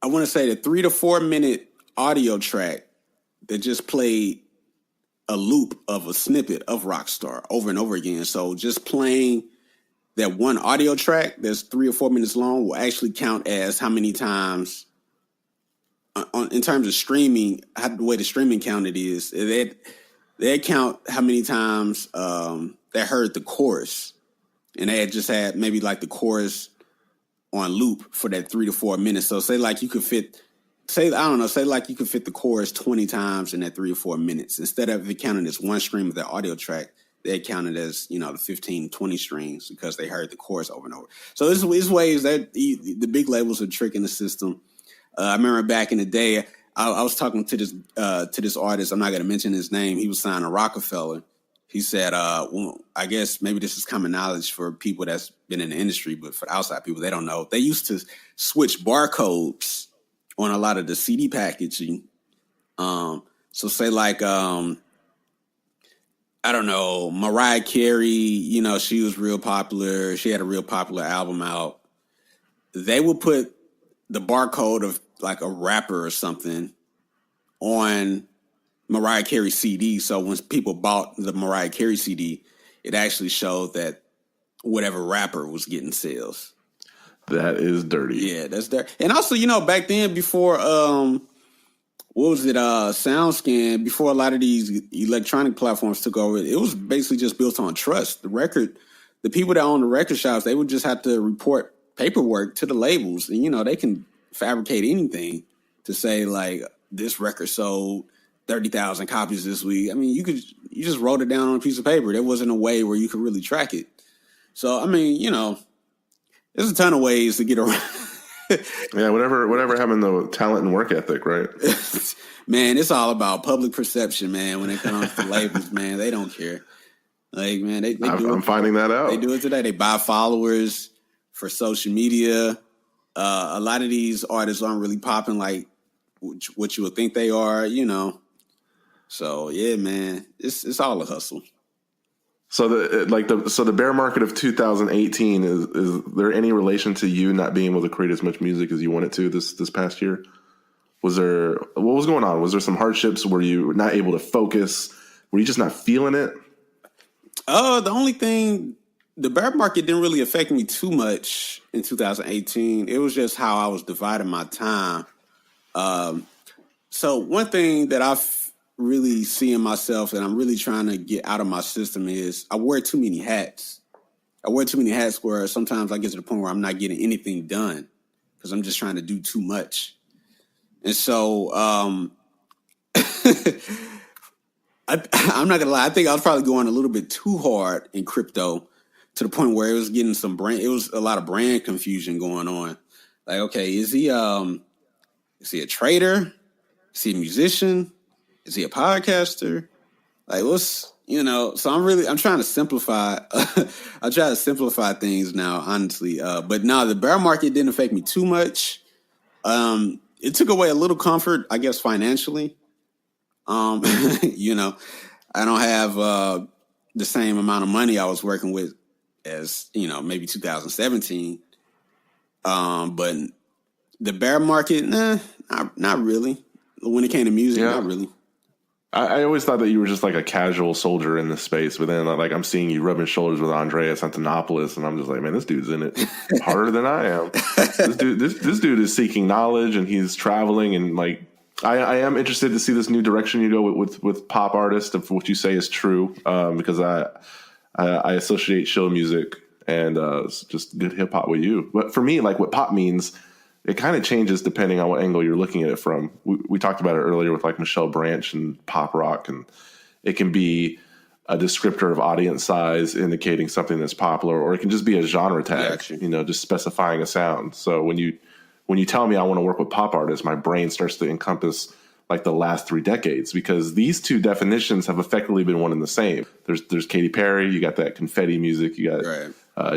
I want to say, the 3 to 4 minute audio track that just played a loop of a snippet of Rockstar over and over again. So just playing that one audio track that's 3 or 4 minutes long will actually count as how many times, in terms of streaming, the way the streaming counted is, they count how many times they heard the chorus, and they had just had maybe like the chorus on loop for that 3 to 4 minutes. So say you could fit the chorus 20 times in that 3 or 4 minutes. Instead of it counting as one stream of the audio track, they counted as the 15, 20 streams because they heard the chorus over and over. So it's ways that the big labels are tricking the system. I remember back in the day, I was talking to this artist. I'm not going to mention his name. He was signed to Rockefeller. He said, I guess maybe this is common knowledge for people that's been in the industry, but for outside people, they don't know. They used to switch barcodes on a lot of the CD packaging. So say I don't know, Mariah Carey, she was real popular. She had a real popular album out. They would put the barcode of like a rapper or something on Mariah Carey CD. So when people bought the Mariah Carey CD, it actually showed that whatever rapper was getting sales. That is dirty. Yeah, that's dirty. And also, back then before, SoundScan, before a lot of these electronic platforms took over, it was basically just built on trust. The people that own the record shops, they would just have to report paperwork to the labels, and they can fabricate anything to say like this record sold 30,000 copies this week. I mean, you just wrote it down on a piece of paper. There wasn't a way where you could really track it. So I mean, there's a ton of ways to get around. Yeah, whatever happened to talent and work ethic, right? Man, it's all about public perception, man. When it comes to labels, man, they don't care. Like, man, I'm finding that out. They do it today. They buy followers for social media. A lot of these artists aren't really popping like what you would think they are, So yeah, man, it's all a hustle. So the bear market of 2018 is there any relation to you not being able to create as much music as you wanted to this past year? What was going on? Was there some hardships? Were you not able to focus? Were you just not feeling it? The only thing, the bear market didn't really affect me too much in 2018. It was just how I was dividing my time. So one thing that I've really see in myself and I'm really trying to get out of my system is I wear too many hats. I wear too many hats where sometimes I get to the point where I'm not getting anything done because I'm just trying to do too much. And so I'm not gonna lie. I think I was probably going a little bit too hard in crypto to the point where it was getting it was a lot of brand confusion going on. Like, okay, is he a trader? Is he a musician? Is he a podcaster? Like, so I'm trying to simplify. I try to simplify things now, honestly. But no, the bear market didn't affect me too much. It took away a little comfort, I guess, financially. I don't have the same amount of money I was working with as, maybe 2017. But the bear market, not really. When it came to music, not really. I always thought that you were just like a casual soldier in this space, but then like I'm seeing you rubbing shoulders with Andreas Antonopoulos, and I'm just like, man, this dude's in it harder than I am. This dude is seeking knowledge, and he's traveling, and like I am interested to see this new direction you go with pop artists. If what you say is true, because I associate show music and just good hip hop with you. But for me, like what pop means, it kind of changes depending on what angle you're looking at it from. We talked about it earlier with like Michelle Branch and pop rock, and it can be a descriptor of audience size indicating something that's popular, or it can just be a genre tag, just specifying a sound. So when you tell me I want to work with pop artists, my brain starts to encompass like the last 3 decades, because these two definitions have effectively been one and the same. There's Katy Perry, you got that confetti music, you got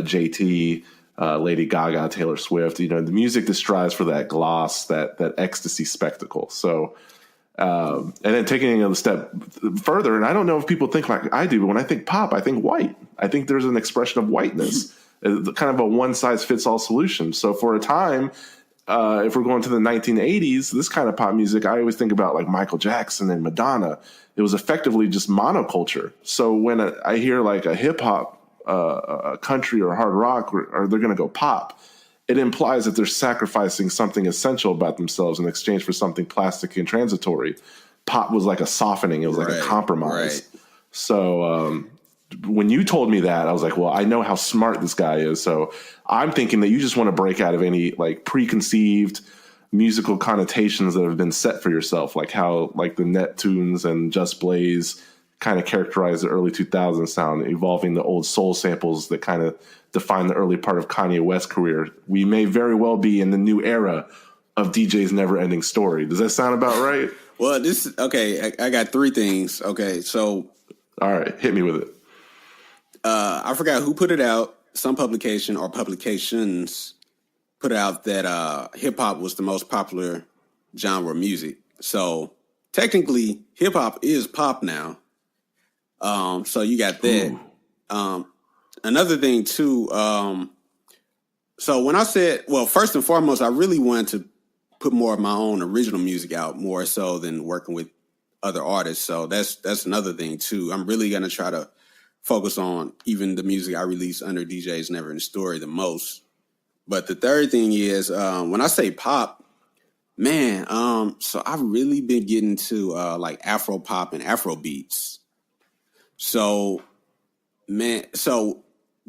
JT, Lady Gaga, Taylor Swift, the music that strives for that gloss, that ecstasy spectacle. So, and then taking it a step further, and I don't know if people think like I do, but when I think pop, I think white. I think there's an expression of whiteness, kind of a one size fits all solution. So for a time, if we're going to the 1980s, this kind of pop music, I always think about like Michael Jackson and Madonna. It was effectively just monoculture. So when I hear like a hip hop, a country or hard rock, or they're going to go pop, it implies that they're sacrificing something essential about themselves in exchange for something plastic and transitory. Pop was like a softening. It was like a compromise. Right. So when you told me that, I was like, well, I know how smart this guy is. So I'm thinking that you just want to break out of any like preconceived musical connotations that have been set for yourself, like how like the Neptunes and Just Blaze kind of characterized the early 2000s sound, evolving the old soul samples that kind of define the early part of Kanye West's career. We may very well be in the new era of DJ's Never Ending Story. Does that sound about right? Well, I got 3 things. Okay, so. All right, hit me with it. I forgot who put it out. Some publication or publications put out that hip hop was the most popular genre of music. So technically, hip hop is pop now. So you got that. Another thing too. So when I said, well, first and foremost, I really wanted to put more of my own original music out, more so than working with other artists. So that's another thing too. I'm really gonna try to focus on even the music I release under DJ's Never Ending Story the most. But the third thing is when I say pop, man, so I've really been getting to like Afro pop and Afro beats. So, man,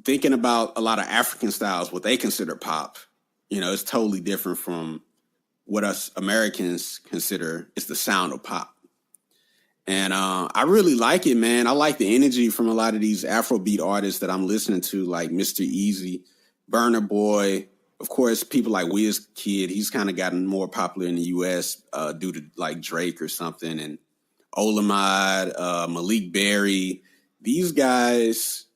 thinking about a lot of African styles, what they consider pop, it's totally different from what us Americans consider is the sound of pop. And I really like it, man. I like the energy from a lot of these Afrobeat artists that I'm listening to, like Mr. Easy, Burna Boy. Of course, people like Wizkid. He's kind of gotten more popular in the U.S. Due to like Drake or something. And Olamide, Malik Berry. These guys,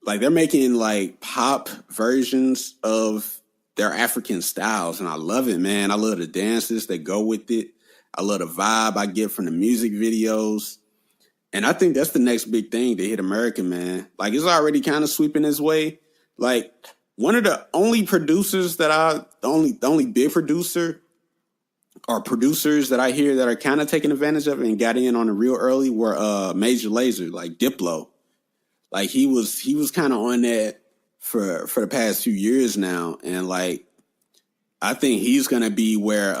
like they're making like pop versions of their African styles. And I love it, man. I love the dances that go with it. I love the vibe I get from the music videos. And I think that's the next big thing to hit America, man. Like, it's already kind of sweeping its way. Like, one of the only producers the only big producer or producers that I hear that are kind of taking advantage of it and got in on it real early were Major Lazer, like Diplo. Like, he was kind of on that for the past few years now. And, like, I think he's going to be where,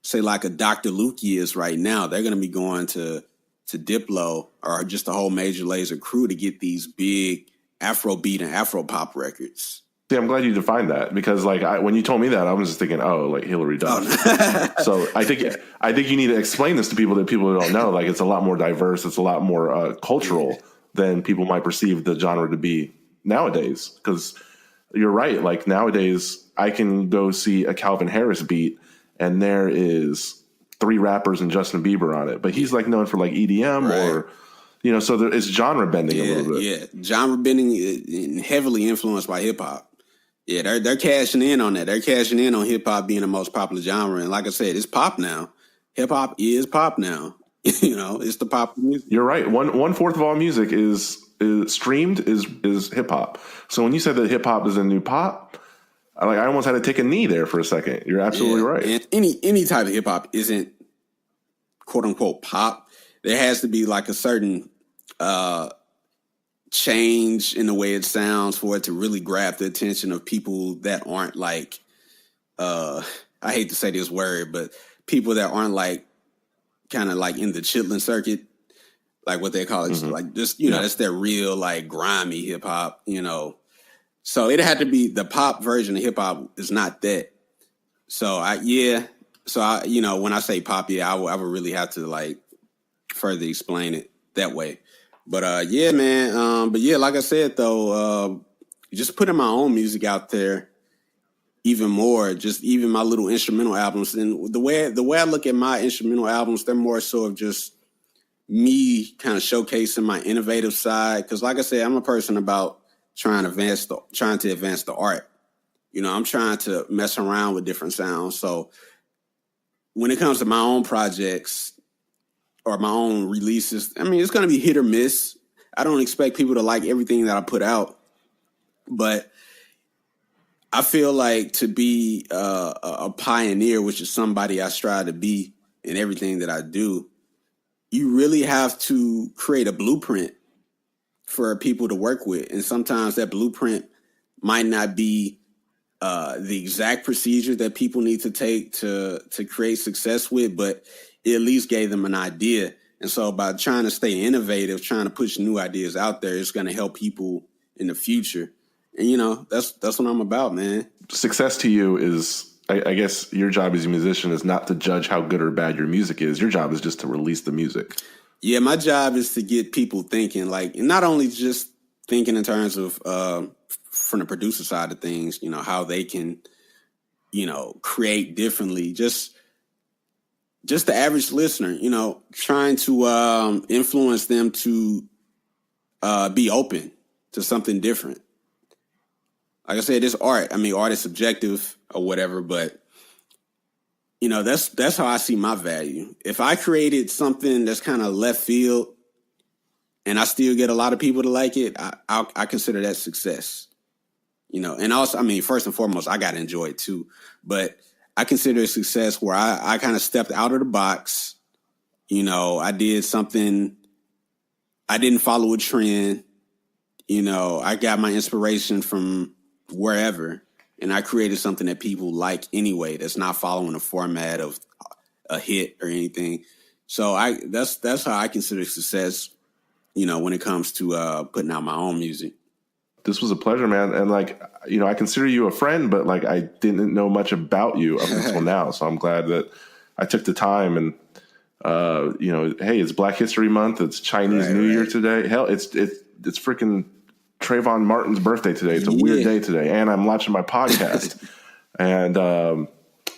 say, like a Dr. Luke is right now. They're going to be going to Diplo or just the whole Major Lazer crew to get these big Afrobeat and Afro pop records. See, I'm glad you defined that because, like, when you told me that, I was just thinking, oh, like Hillary Duff. Oh, no. So I think you need to explain this to people that people don't know. Like, it's a lot more diverse. It's a lot more cultural than people might perceive the genre to be nowadays. Because you're right. Like nowadays, I can go see a Calvin Harris beat, and there is 3 rappers and Justin Bieber on it, but he's like known for like EDM or. You know, so it's genre bending a little bit. Yeah, genre bending, heavily influenced by hip hop. Yeah, they're cashing in on that. They're cashing in on hip hop being the most popular genre. And like I said, it's pop now. Hip hop is pop now. You know, it's the pop music. You're right. One fourth of all music is streamed is hip hop. So when you said that hip hop is a new pop, I almost had to take a knee there for a second. You're absolutely right. And any type of hip hop isn't quote unquote pop. There has to be like a certain change in the way it sounds for it to really grab the attention of people that aren't like, I hate to say this word, but people that aren't like kind of like in the chitlin circuit, like what they call it, like just, you know, that's their real like grimy hip hop, you know. So it had to be the pop version of hip hop is not that. So I, you know, when I say pop, I would really have to like further explain it that way. But yeah, man. But yeah, like I said though, just putting my own music out there even more, just even my little instrumental albums. And the way I look at my instrumental albums, they're more so of just me kind of showcasing my innovative side. Cause like I said, I'm a person about trying to advance the art. You know, I'm trying to mess around with different sounds. So when it comes to my own projects or my own releases, I mean, it's going to be hit or miss. I don't expect people to like everything that I put out, but I feel like to be a pioneer, which is somebody I strive to be in everything that I do, you really have to create a blueprint for people to work with. And sometimes that blueprint might not be the exact procedure that people need to take to create success with, but it at least gave them an idea. And so by trying to stay innovative, trying to push new ideas out there, it's going to help people in the future. And, you know, that's what I'm about, man. Success to you is, I guess your job as a musician is not to judge how good or bad your music is. Your job is just to release the music. Yeah, my job is to get people thinking, like, and not only just thinking in terms of from the producer side of things, you know, how they can, you know, create differently. Just the average listener, you know, trying to influence them to be open to something different. Like I said, it's art. I mean, art is subjective or whatever, but you know, that's how I see my value. If I created something that's kind of left field and I still get a lot of people to like it, I consider that success. You know, and also, I mean, first and foremost, I got to enjoy it too. But I consider it success where I kind of stepped out of the box. You know, I did something, I didn't follow a trend. You know, I got my inspiration from wherever, and I created something that people like anyway, that's not following the format of a hit or anything. So that's how I consider success, you know, when it comes to putting out my own music. This was a pleasure, man. And like, you know, I consider you a friend, but like I didn't know much about you up until now. So I'm glad that I took the time and, you know, hey, it's Black History Month. It's Chinese New Year today. Hell, it's freaking Trayvon Martin's birthday today. It's a weird day today. And I'm watching my podcast. And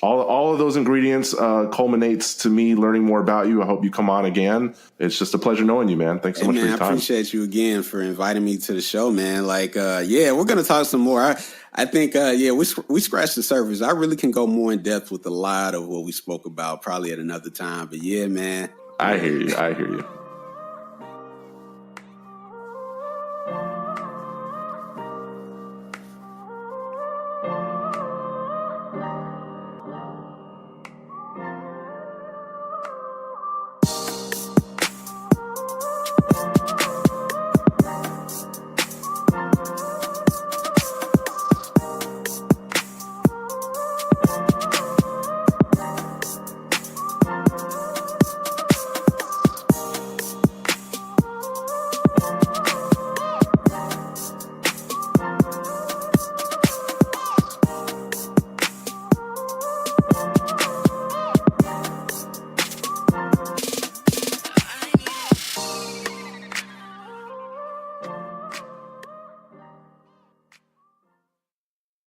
all of those ingredients culminates to me learning more about you. I hope you come on again. It's just a pleasure knowing you, man. Thanks so much for your time. I appreciate you again for inviting me to the show, man. Like, yeah, we're going to talk some more. I think, we scratched the surface. I really can go more in depth with a lot of what we spoke about probably at another time. But yeah, man. I hear you.